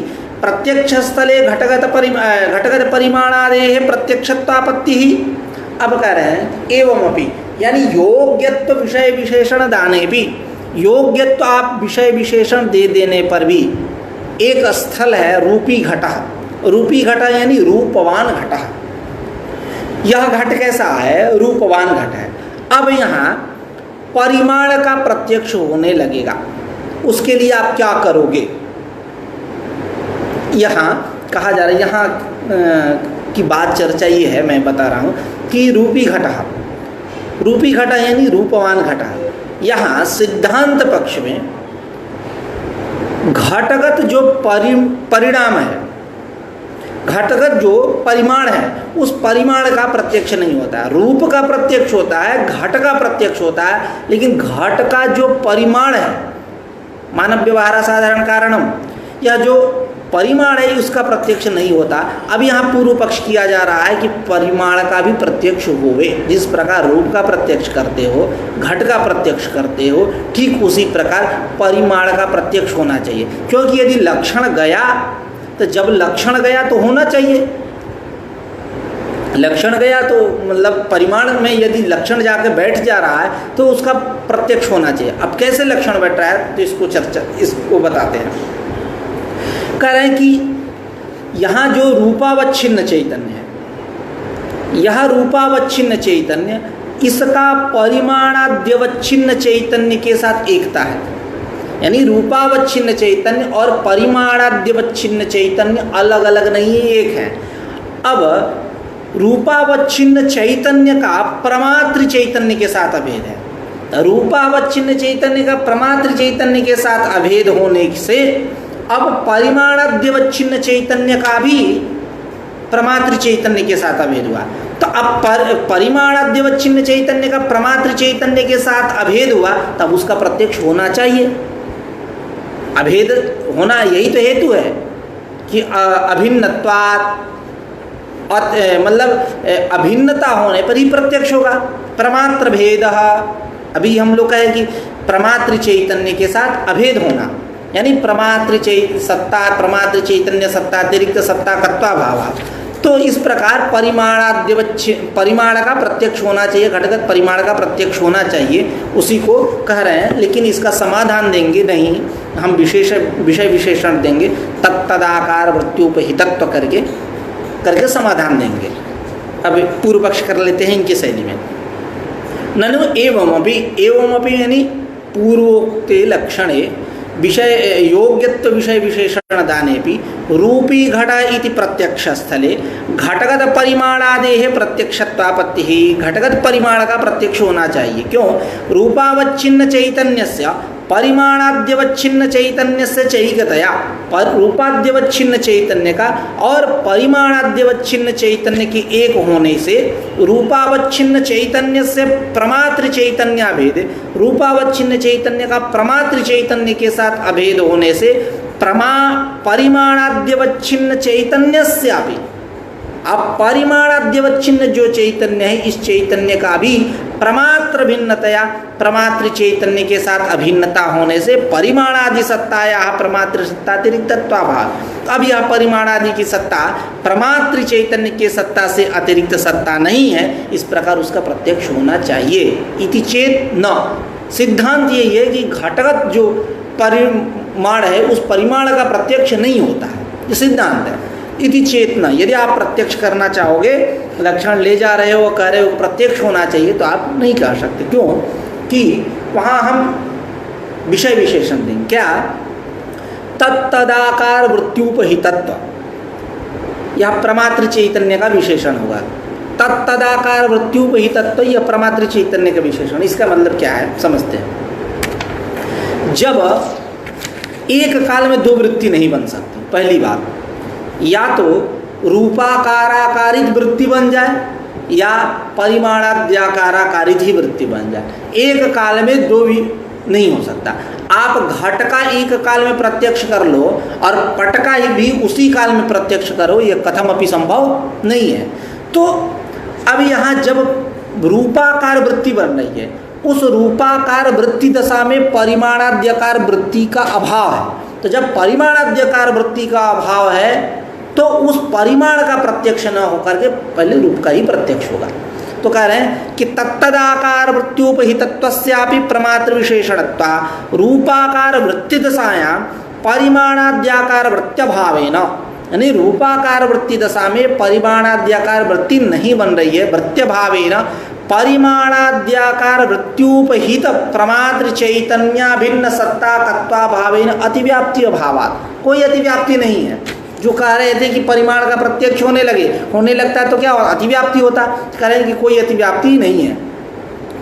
प्रत्यक्ष स्थले घटगत परिमाणादेः प्रत्यक्षत्वापत्ति ही। अब कह रहे हैं एवमपि, यानी योग्यत्व विषय विशेषण दाने भी, योग्यत्व आप विषय विशेषण दे देने पर भी एक स्थल है रूपी घटा। रूपी घटा यानी रूपवान घटा। यह घट कैसा है? रूपवान घट है। अब यहाँ परिमाण का प्रत्यक्ष होने लगेगा, उसके लिए आप क्या करोगे? यहाँ कहा जा रहा है, यहाँ की बात चर्चा ये है, मैं बता रहा हूँ कि रूपी घटा, रूपी घटा यानी रूपवान घटा। यहाँ सिद्धांत पक्ष में घटगत जो परिणाम है, घटगत जो परिमाण है, उस परिमाण का प्रत्यक्ष नहीं होता है। रूप का प्रत्यक्ष होता है, घट का प्रत्यक्ष होता है, लेकिन घट का जो परिमाण है, मानव व्यवहार साधारण कारणम, यह जो परिमाण है उसका प्रत्यक्ष नहीं होता। अब यहाँ पूर्व पक्ष किया जा रहा है कि परिमाण का भी प्रत्यक्ष होवे। जिस प्रकार रूप का प्रत्यक्ष करते हो, घट का प्रत्यक्ष करते हो, ठीक उसी प्रकार परिमाण का प्रत्यक्ष होना चाहिए। क्योंकि यदि लक्षण गया तो जब लक्षण गया तो होना चाहिए, लक्षण गया तो मतलब परिमाण में यदि लक्षण जाके बैठ जा रहा है तो उसका प्रत्यक्ष होना चाहिए। अब कैसे लक्षण बैठ रहा है तो इसको बताते हैं। कह रहे हैं कि यहाँ जो रूपावच्छिन्न चैतन्य है, यह रूपावच्छिन्न चैतन्य इसका परिमाणाद्यवच्छिन्न चैतन्य के साथ एकता है। यानी रूपावच्छिन्न चैतन्य और परिमाणाद्यवच्छिन्न चैतन्य अलग अलग नहीं, एक है। अब रूपावच्छिन्न चैतन्य का प्रमात्र चैतन्य के साथ अभेद है। रूपावच्छिन्न चैतन्य का प्रमात्र चैतन्य के साथ अभेद होने से अब परिमाणाद्यवच्छिन्न चैतन्य का भी प्रमात्र चैतन्य के साथ अभेद हुआ। तो अब परिमाणाद्यवच्छिन्न चैतन्य का प्रमात्र चैतन्य के साथ अभेद हुआ, तब उसका प्रत्यक्ष होना चाहिए। अभेद होना यही तो हेतु है कि अभिन्नत्वात्, मतलब अभिन्नता होने पर ही प्रत्यक्ष होगा। प्रमात्र भेद, अभी हम लोग कहें कि प्रमात्र चैतन्य के साथ अभेद होना, यानी प्रमात्र प्रमात्र चैतन्य सत्ता अतिरिक्त सत्ता कत्वा भाव। तो इस प्रकार परिमाण का प्रत्यक्ष होना चाहिए, घटगत परिमाण का प्रत्यक्ष होना चाहिए, उसी को कह रहे हैं। लेकिन इसका समाधान देंगे नहीं, हम विषय विशेषण देंगे, तत्तदाकार वृत्त्युपहितत्व करके समाधान देंगे। अब पूर्व पक्ष कर लेते हैं इनकी शैली में। ननु एवमपि, एवमपि यानी पूर्वोक्ते लक्षणे विषय योग्यत्व विषय विशेषण दानेपि रूपी घट इति प्रत्यक्ष स्थले घटगत परिमाणादेः प्रत्यक्षत्वापत्तिः, घटगत परिमाण का प्रत्यक्ष होना चाहिए। क्यों? रूपावच्छिन्न चैतन्यस्य परिमाणाद्यवच्छिन्न चैतन्य से चैकतया, पर रूपाद्यवच्छिन्न चैतन्य का और परिमाणाद्यवच्छिन्न चैतन्य के एक होने से रूपावच्छिन्न चैतन्य से प्रमात्र चैतन्य अभेद, रूपावच्छिन्न चैतन्य का प्रमात्र चैतन्य के साथ अभेद होने से परिमाणाद्यवच्छिन्न चैतन्य से अभी अब परिमाणाद्यवच्छिन्न जो चैतन्य है, इस चैतन्य का भी प्रमात्र भिन्नतया प्रमात्र चैतन्य के साथ अभिन्नता होने से परिमाणादि सत्ताया प्रमात्र सत्तातिरिक्तत्वाभाव। अब यह परिमाणादि की सत्ता प्रमात्र चैतन्य के सत्ता से अतिरिक्त सत्ता नहीं है, इस प्रकार उसका प्रत्यक्ष होना चाहिए। इति चेत न, सिद्धांत ये है कि घटगत जो परिमाण है उस परिमाण का प्रत्यक्ष नहीं होता है, ये सिद्धांत है। इति चेतना, यदि आप प्रत्यक्ष करना चाहोगे, लक्षण ले जा रहे हो, कह रहे हो प्रत्यक्ष होना चाहिए, तो आप नहीं कह सकते। क्यों? कि वहाँ हम विषय विशेषण देंगे। क्या? तत्तदाकार वृत्त्युपहितत्व, यह प्रमात्र चैतन्य का विशेषण होगा। तत्तदाकार वृत्त्युपहितत्व यह प्रमात्र चैतन्य का विशेषण। इसका मतलब क्या है, समझते हैं। जब एक काल में दो वृत्ति नहीं बन सकती, पहली बात, या तो रूपाकाराकारित वृत्ति बन जाए या परिमाणाद्याकाराकारित ही वृत्ति बन जाए। एक काल में दो भी नहीं हो सकता। आप घट का एक काल में प्रत्यक्ष कर लो और पट का भी उसी काल में प्रत्यक्ष करो, यह कथमपि संभव नहीं है। तो अब यहाँ जब रूपाकार वृत्ति बन रही है, उस रूपाकार वृत्ति दशा में परिमाणाद्यकार वृत्ति का अभाव है। तो जब परिमाणाद्यकार वृत्ति का अभाव है तो उस परिमाण का प्रत्यक्ष न होकर के पहले रूप का ही प्रत्यक्ष होगा। तो कह रहे हैं कि तत्तदाकार वृत्त्युपहितत्वस्यापि प्रमात्र विशेषणत्वा रूपाकार वृत्ति दशायां परिमाणाद्याकार वृत्त्यभावेन, यानी रूपाकार वृत्ति दशा में परिमाणाद्याकार वृत्ति नहीं बन रही है, वृत्त्यभावेन परिमाणाद्याकार वृत्त्युपहित प्रमात्र चैतन्य भिन्न सत्ता तत्वाभावेन अतिव्याप्ति अभावात्, कोई अतिव्याप्ति नहीं है। जो कह रहे थे कि परिमाण का प्रत्यक्ष होने लगता है तो क्या अतिव्याप्ति होता, कह रहे हैं कि कोई अतिव्याप्ति नहीं है।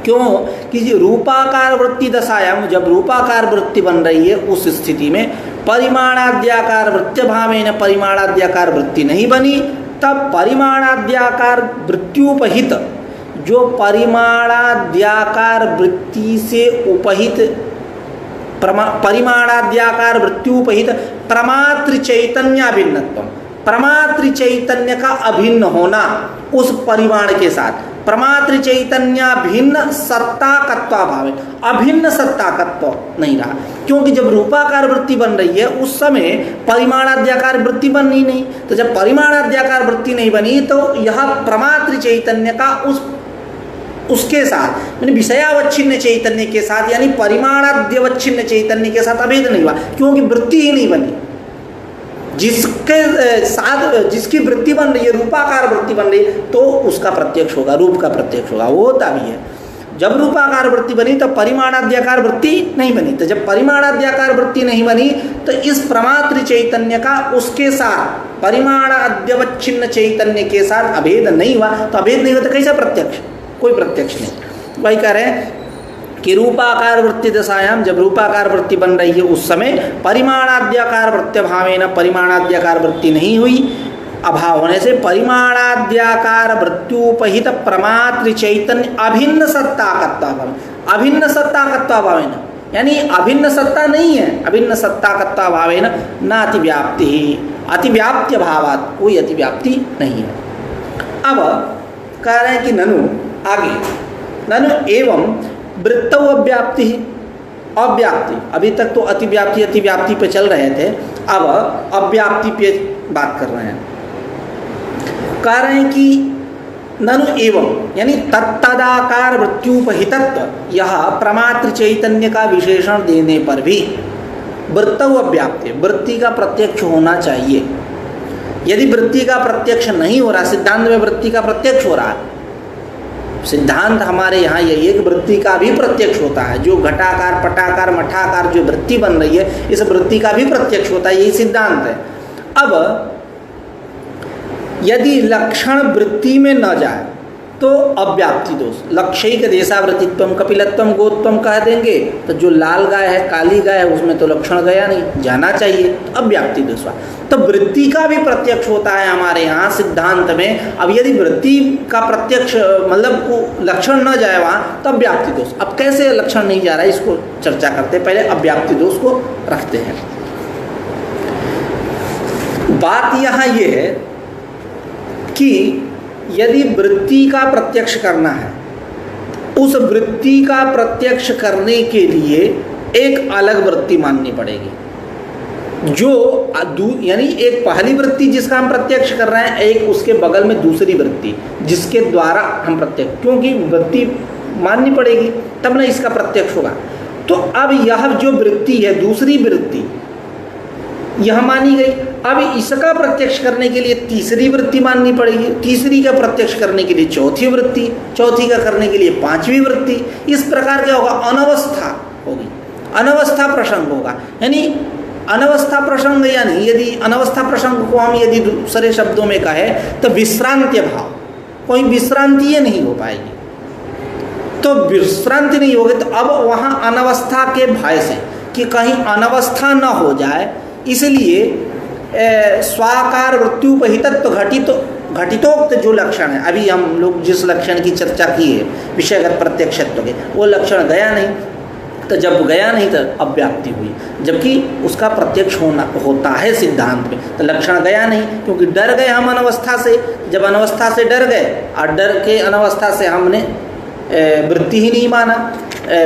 क्यों? कि रूपाकार वृत्ति दशायां, जब रूपाकार वृत्ति बन रही है उस स्थिति में परिमाणाद्याकार वृत्त्यभावेन परिमाणाद्याकार वृत्ति नहीं बनी, तब परिमाणाद्याकार वृत्त्युपहित, जो परिमाणाद्याकार वृत्ति से उपहित परिमाणाद्याकार वृत्त्युपहित प्रमात्र चैतन्य भिन्नत्व, प्रमात्र चैतन्य का अभिन्न होना उस परिमाण के साथ, प्रमात्र चैतन्य भिन्न सत्ताकत्वाभाव, अभिन्न सत्ताकत्व नहीं रहा। क्योंकि जब रूपाकार वृत्ति बन रही है उस समय परिमाणाद्याकार वृत्ति बनी नहीं, तो जब परिमाणाद्याकार वृत्ति नहीं बनी तो यह प्रमात्र चैतन्य का उसके साथ, यानी विषयावच्छिन्न चैतन्य के साथ, यानी परिमाणाद्यवच्छिन्न चैतन्य के साथ अभेद नहीं हुआ, क्योंकि वृत्ति ही नहीं बनी। जिसके साथ जिसकी वृत्ति बन रही है, रूपाकार वृत्ति बन रही है, तो उसका प्रत्यक्ष होगा, रूप का प्रत्यक्ष होगा। वो होता भी है। जब रूपाकार वृत्ति बनी तो परिमाणाद्याकार वृत्ति नहीं बनी, तो जब परिमाणाद्याकार वृत्ति नहीं बनी तो इस प्रमात्र चैतन्य का उसके साथ परिमाणाद्यवच्छिन्न चैतन्य के साथ अभेद नहीं हुआ। तो अभेद नहीं हुआ तो कैसा प्रत्यक्ष? कोई प्रत्यक्ष नहीं। वही कह रहे हैं कि रूपाकार वृत्ति दशायां, जब रूपाकार वृत्ति बन रही है उस समय परिमाणाद्याकार वृत्त्यभावेन परिमाणाद्याकार वृत्ति नहीं हुई, अभाव होने से परिमाणाद्याकार वृत्त्युपहित प्रमात्र चैतन्य अभिन्न सत्ताकत्वाभाव, अभिन्न सत्ताकत्वाभावेन, यानी अभिन्न सत्ता नहीं है, अभिन्न सत्ताकत्वाभावेन न अतिव्याप्ति, अतिव्याप्ति अभावात्, कोई अतिव्याप्ति नहीं है। अब कह रहे हैं कि ननु, आगे ननु एवं वृत्तौ अव्याप्ति, अव्याप्ति, अभी तक तो अतिव्याप्ति अतिव्याप्ति पे चल रहे थे, अब अव्याप्ति पे बात कर रहे हैं। कह रहे हैं कि ननु एवं, यानी तत्तदाकार वृत्त्युपहितत्व, यह प्रमात्र चैतन्य का विशेषण देने पर भी वृत्तौ अव्याप्ति, वृत्ति का प्रत्यक्ष होना चाहिए। यदि वृत्ति का प्रत्यक्ष नहीं हो रहा, सिद्धांत में वृत्ति का प्रत्यक्ष हो रहा है, सिद्धांत हमारे यहाँ ये एक वृत्ति का भी प्रत्यक्ष होता है, जो घटाकार पटाकार मठाकार जो वृत्ति बन रही है इस वृत्ति का भी प्रत्यक्ष होता है, यही सिद्धांत है। अब यदि लक्षण वृत्ति में न जाए तो अव्याप्ति दोष, लक्ष्यिक देशावृत्तित्वम कपिलत्वम गोत्वम कह देंगे तो जो लाल गाय है काली गाय है उसमें तो लक्षण गया नहीं, जाना चाहिए, तो अव्याप्ति दोष। तो वृत्ति का भी प्रत्यक्ष होता है हमारे यहाँ सिद्धांत में। अब यदि वृत्ति का प्रत्यक्ष मतलब लक्षण न जाए वहाँ तो अव्याप्ति दोष। अब कैसे लक्षण नहीं जा रहा है इसको चर्चा करते, पहले अव्याप्ति दोष को रखते हैं। बात यहाँ ये है कि यदि वृत्ति का प्रत्यक्ष करना है, उस वृत्ति का प्रत्यक्ष करने के लिए एक अलग वृत्ति माननी पड़ेगी, जो यानी एक पहली वृत्ति जिसका हम प्रत्यक्ष कर रहे हैं, एक उसके बगल में दूसरी वृत्ति जिसके द्वारा हम प्रत्यक्ष, क्योंकि वृत्ति माननी पड़ेगी तब ना इसका प्रत्यक्ष होगा। तो अब यह जो वृत्ति है दूसरी वृत्ति यह मानी गई, अब इसका प्रत्यक्ष करने के लिए तीसरी वृत्ति माननी पड़ेगी, तीसरी का प्रत्यक्ष करने के लिए चौथी वृत्ति, चौथी का करने के लिए पांचवी वृत्ति। इस प्रकार क्या होगा, अनवस्था होगी, अनवस्था प्रसंग होगा। यानी अनवस्था प्रसंग, यानी यदि अनवस्था प्रसंग को हम यदि दूसरे शब्दों में कहें तो विश्रांति भाव, कोई विश्रांति नहीं हो पाएगी। तो विश्रांति नहीं होगी तो अब वहाँ अनवस्था के भय से कि कहीं अनवस्था न हो जाए, इसलिए स्वाकार वृत्त्युपहितत्व घटितोक्त जो लक्षण है, अभी हम लोग जिस लक्षण की चर्चा की है विषयगत प्रत्यक्षत्व के, वो लक्षण गया नहीं, तो जब गया नहीं तो अव्याप्ति हुई, जबकि उसका प्रत्यक्ष होता है सिद्धांत में। तो लक्षण गया नहीं क्योंकि डर गए हम अनवस्था से, जब अनवस्था से डर गए और डर के अनवस्था से हमने वृत्ति ही नहीं माना,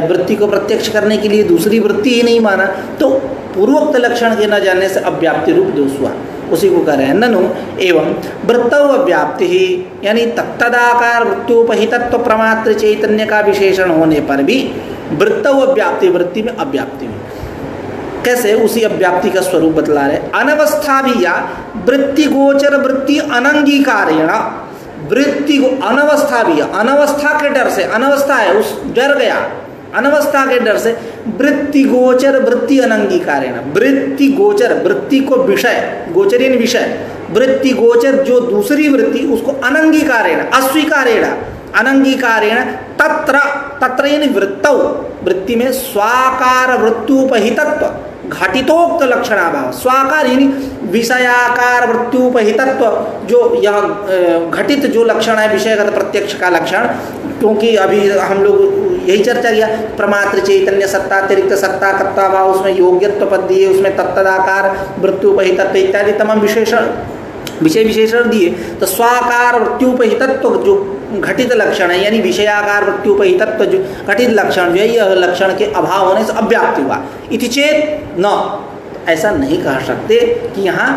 वृत्ति को प्रत्यक्ष करने के लिए दूसरी वृत्ति ही नहीं माना, तो पूर्वोक्त लक्षण के न जाने से अव्याप्ति रूप दोष हुआ। उसी को कह रहे हैं ननु एवं वृत्तौ अव्याप्ति ही, यानी तत्तदाकार वृत्त्योपहितत्व प्रमात्र चैतन्य का विशेषण होने पर भी वृत्तौ अव्याप्ति, वृत्ति में अव्याप्ति हुई। कैसे, उसी अव्याप्ति का स्वरूप बतला रहे। अनवस्था भी या वृत्ति गोचर वृत्ति अनंगीकारेण, वृत्ति को अनवस्था भी, अनवस्था के डर से, अनवस्था है उस डर गया, अनवस्था के डर से वृत्ति गोचर वृत्ति अनंगीकारेण, वृत्ति गोचर वृत्ति को विषय, गोचरीन विषय, वृत्ति गोचर जो दूसरी वृत्ति उसको अनंगीकारेण अस्वीकारेण, अनंगीकारेण तत्र, तत्र यानी वृत्तौ, वृत्ति में स्वाकार वृत्त्युपहितत्व घटितोक्त लक्षणाभाव, स्वाकार यानी विषयाकार वृत्त्युपहितत्व, जो यह घटित जो लक्षण है विषयगत प्रत्यक्ष का लक्षण, क्योंकि अभी हम लोग यही चर्चा किया प्रमात्र चैतन्य सत्ता अतिरिक्त सत्ता कर्ताभाव, उसमें योग्यत्व पद दिए, उसमें तत्तदाकार वृत्त्युपहितत्व इत्यादि तमाम विषय विशेषण दिए। तो स्वाकार वृत्त्युपहितत्व जो घटित लक्षण है, यानी विषयाकार वृत्त्युपहितत्व जो घटित लक्षण जो है, यह लक्षण के अभाव होने से अव्याप्ति हुआ। इति चेत न, ऐसा नहीं कह सकते कि यहाँ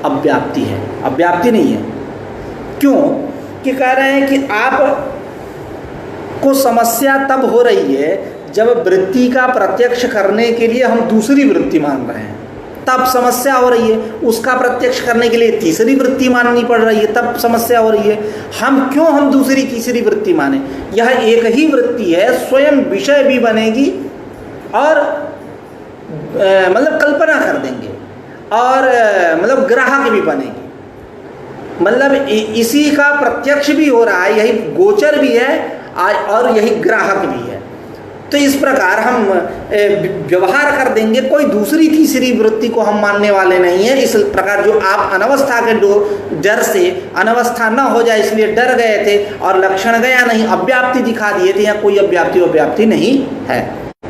अव्याप्ति है, अव्याप्ति नहीं है। क्यों कि कह रहे हैं कि आप को समस्या तब हो रही है जब वृत्ति का प्रत्यक्ष करने के लिए हम दूसरी वृत्ति मान रहे हैं, तब समस्या हो रही है। उसका प्रत्यक्ष करने के लिए तीसरी वृत्ति माननी पड़ रही है, तब समस्या हो रही है। हम दूसरी तीसरी वृत्ति माने, यह एक ही वृत्ति है, स्वयं विषय भी बनेगी और मतलब कल्पना कर देंगे और मतलब ग्राहक भी बनेगी, मतलब इसी का प्रत्यक्ष भी हो रहा है, यही गोचर भी है और यही ग्राहक भी है। तो इस प्रकार हम व्यवहार कर देंगे, कोई दूसरी तीसरी वृत्ति को हम मानने वाले नहीं है। इस प्रकार जो आप अनवस्था के डर से अनवस्था न हो जाए इसलिए डर गए थे और लक्षण गया नहीं, अव्याप्ति दिखा दिए थे, या कोई अव्याप्ति नहीं है,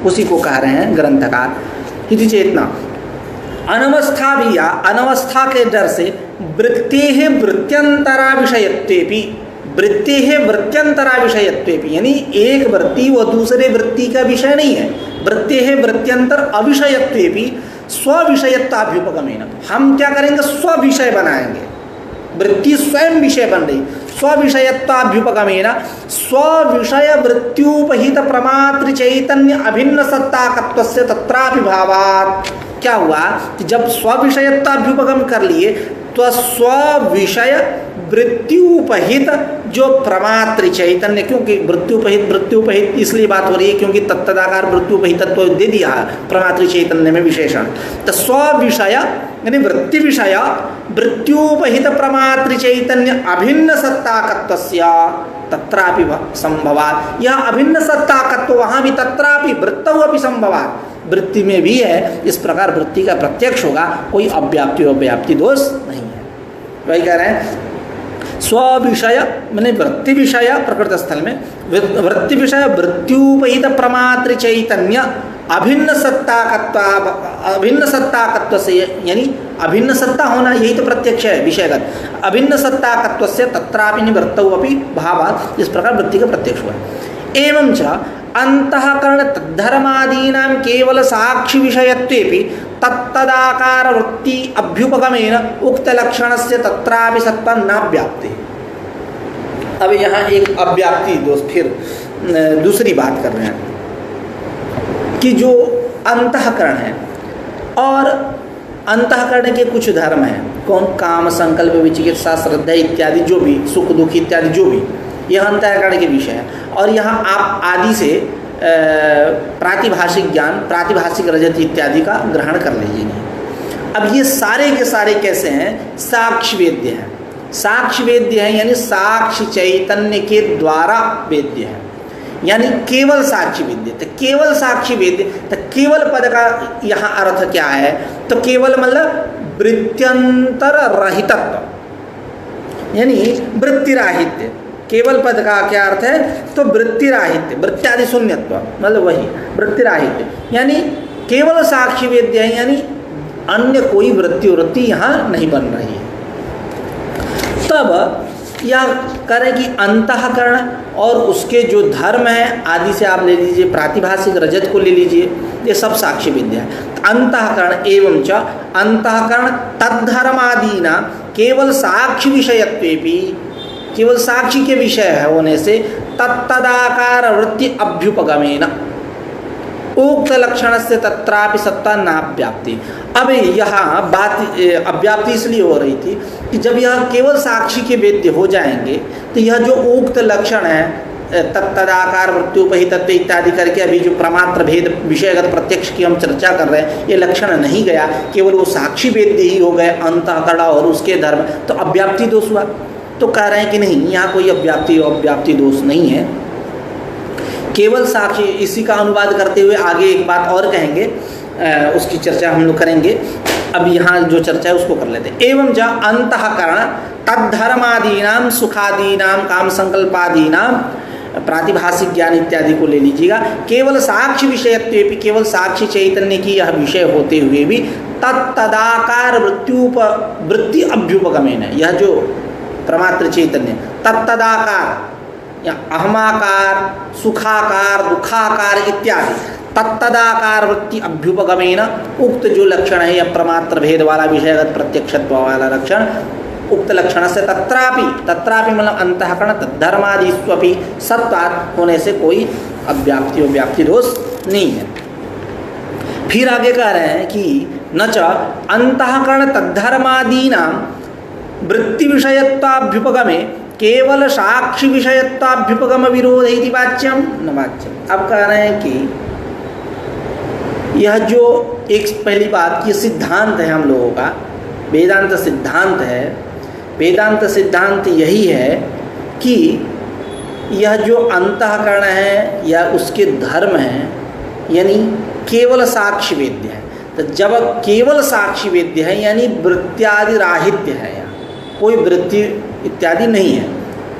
उसी को कह रहे हैं ग्रंथकार। इति चेतना अनवस्था भी या अनवस्था के डर से वृत्तेः वृत्त्यंतरा विषयत्वेपि, वृत्तेः वृत्त्यंतरा विषयत्वेपि, यानी एक वृत्ति वो दूसरे वृत्ति का विषय नहीं है। वृत्तेः वृत्त्यंतर अविषयत्वेपि स्वविषयत्वाभ्युपगमेन, हम क्या करेंगे, स्व-विषय बनाएंगे, वृत्ति स्वयं विषय बन रही, स्वविषयत्वाभ्युपगमेन स्वविषय वृत्त्युपहित प्रमात्र चैतन्य अभिन्न सत्ताकत्वस्य तत्रापि भावात्। क्या हुआ कि जब स्व विषयत्वाभ्युपगम कर लिए तो स्व विषय वृत्त्युपहित जो प्रमात्र चैतन्य, क्योंकि वृत्त्युपहित इसलिए बात हो रही है क्योंकि तत्तदाकार वृत्त्युपहितत्व दे दिया प्रमात्र चैतन्य में विशेषण। तो स्विषय यानी वृत्ति विषय वृत्त्युपहित प्रमात्र चैतन्य अभिन्न सत्ताकत्वस्य तत्रापि संभवात्। यह अभिन्न सत्ताकत्व वहाँ भी तत्रापि वृत्तौ अपि संभवात्, वृत्ति में भी है। इस प्रकार वृत्ति का प्रत्यक्ष होगा, कोई अव्याप्ति अव्याप्ति दोष नहीं है। वही कह रहे हैं स्विषय मैंने वृत्ति विषय प्रकृत स्थल में वृत्ति विषय वृत्त्युपहित प्रमात्र चैतन्य अभिन्न सत्ताकत्व से, यानी अभिन्न सत्ता होना यही तो प्रत्यक्ष है विषयगत। अभिन्न सत्ताकत्व से तत्रापि निवृत्तौ अपि भावात्, इस प्रकार वृत्ति का प्रत्यक्ष हुआ। एवं च अंतःकरण तद्धर्मादीनां केवल साक्षी विषयत्वेपि तत्तदाकार वृत्ति अभ्युपगमेन उक्त लक्षणस्य तत्रापि सत्त्वं न व्याप्ते। अब यहाँ एक अव्याप्ति दोष फिर दूसरी बात कर रहे हैं कि जो अंतःकरण है और अंतःकरण के कुछ धर्म हैं, कौन काम संकल्प विचिकित्सा श्रद्धा इत्यादि, जो भी सुख दुख इत्यादि जो भी, यह अंतःकरण के विषय है। और यहाँ आप आदि से प्रातिभाषिक ज्ञान प्रातिभाषिक रजत इत्यादि का ग्रहण कर लीजिए। अब ये सारे के सारे कैसे हैं? साक्ष्य वेद्य हैं। साक्ष्य वेद्य हैं यानी साक्ष्य चैतन्य के द्वारा वेद्य है, यानी केवल साक्षी वेद्य। तो केवल साक्षी वेद्य, तो केवल पद का यहाँ अर्थ क्या है? तो केवल मतलब वृत्त्यंतर रहितत्व, यानी वृत्तिराहित्य। केवल पद का क्या अर्थ है? तो वृत्तिराहित्य, वृत्त्यादि शून्यत्व, मतलब वही वृत्तिराहित्य, यानी केवल साक्षी वेद्य है, यानी अन्य कोई वृत्ति यहाँ नहीं बन रही है। तब यह करें कि अंतःकरण और उसके जो धर्म हैं आदि से आप ले लीजिए, प्रातिभाषिक रजत को ले लीजिए, ये सब साक्षी विद्या है। अंतःकरण एवं च अंतःकरण तद्धर्मादीना केवल साक्षी विषयत्वेपि, केवल साक्षी के विषय है होने से तत्तदाकार वृत्ति अभ्युपगमेन उक्त लक्षण से तत्रापि सत्ता नाव्याप्ति। अब यहाँ बात अव्याप्ति इसलिए हो रही थी कि जब यह केवल साक्षी के वेद्य हो जाएंगे तो यह जो उक्त लक्षण है तत्तदाकार वृत्त्युपहितत्व इत्यादि करके अभी जो प्रमात्र भेद विषयगत प्रत्यक्ष की हम चर्चा कर रहे हैं, ये लक्षण नहीं गया, केवल वो साक्षी वेद्य ही हो गए अंतःकरण और उसके धर्म, तो अव्याप्ति दोष हुआ। तो कह रहे हैं कि नहीं, यहाँ कोई अव्याप्ति दोष नहीं है, केवल साक्षी। इसी का अनुवाद करते हुए आगे एक बात और कहेंगे, उसकी चर्चा हम लोग करेंगे। अब यहाँ जो चर्चा है उसको कर लेते हैं। एवं जा अंतःकरण तद्धर्मादीनाम सुखादीनाम काम संकल्पादीनाम प्रातिभाषिक ज्ञान इत्यादि को ले लीजिएगा। केवल साक्षी विषयत्वेपि, केवल साक्षी चैतन्य की यह विषय होते हुए भी तत्तदाकार वृत्ति अभ्युपगमेन, यह जो प्रमात्र चैतन्य तत्तदाकार या अहमाकार सुखाकार दुखाकार इत्यादि तत्तदाकार वृत्ति अभ्युपगमेन उक्त जो लक्षण है या प्रमात्र भेद वाला विषयगत प्रत्यक्षत्व वाला लक्षण, उक्त लक्षण से तत्रापि मतलब अंतःकरण तद्धर्मादिस्वपि सत्वात् होने से कोई अव्याप्ति दोष नहीं है। फिर आगे कह रहे हैं कि न च अंतःकरण तद्धर्मादीनां वृत्ति विषयत्वाभ्युपगमे केवल साक्षी विषयत्वाभ्युपगम विरोध इति वाच्यम न वाच्यम। अब कह रहे हैं कि यह जो एक पहली बात, ये सिद्धांत है हम लोगों का, वेदांत सिद्धांत है। वेदांत सिद्धांत यही है कि यह जो अंतःकरण है या उसके धर्म हैं, यानी केवल साक्षी वेद्य है। तो जब केवल साक्षी वेद्य है यानी वृत्त्यादि राहित्य है, यहाँ कोई वृत्ति इत्यादि नहीं है,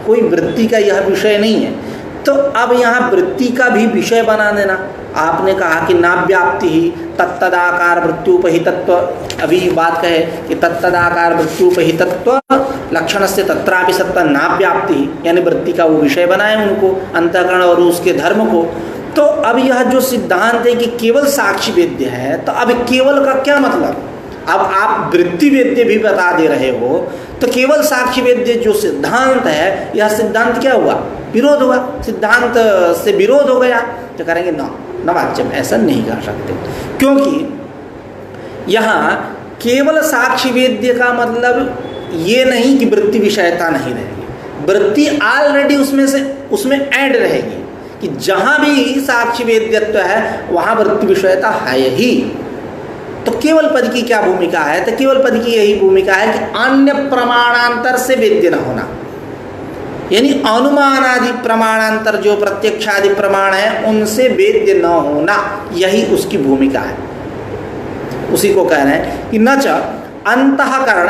कोई वृत्ति का यह विषय नहीं है। तो अब यहाँ वृत्ति का भी विषय बना देना। आपने कहा कि नाव्याप्ति ही तत्तदाकार वृत्त्युपहितत्व, अभी बात कहे कि तत्तदाकार वृत्त्युपहितत्व लक्षण से तत्रापि सत्ता नाव्याप्ति ही, यानी वृत्ति का वो विषय बनाए उनको, अंतःकरण और उसके धर्म को। तो अब यह जो सिद्धांत है कि केवल साक्षी वेद्य है, तो अब केवल का क्या मतलब? अब आप वृत्ति वेद्य भी बता दे रहे हो, तो केवल साक्षी वेद्य जो सिद्धांत है, यह सिद्धांत क्या हुआ? विरोध हुआ, सिद्धांत से विरोध हो गया। तो करेंगे न वाच्यम, ऐसा नहीं कर सकते, क्योंकि यहाँ केवल साक्षी वेद्य का मतलब ये नहीं कि वृत्ति विषयता नहीं रहेगी, वृत्ति ऑलरेडी उसमें ऐड रहेगी कि जहाँ भी साक्षी वेद्यत्व है वहाँ वृत्ति विषयता है ही। तो केवल पद की क्या भूमिका है? तो केवल पद की यही भूमिका है कि अन्य प्रमाणांतर से वेद्य न होना, यानी अनुमान आदि प्रमाणांतर जो प्रत्यक्षादि प्रमाण है उनसे वेद्य न होना, यही उसकी भूमिका है। उसी को कह रहे हैं कि न च अंतःकरण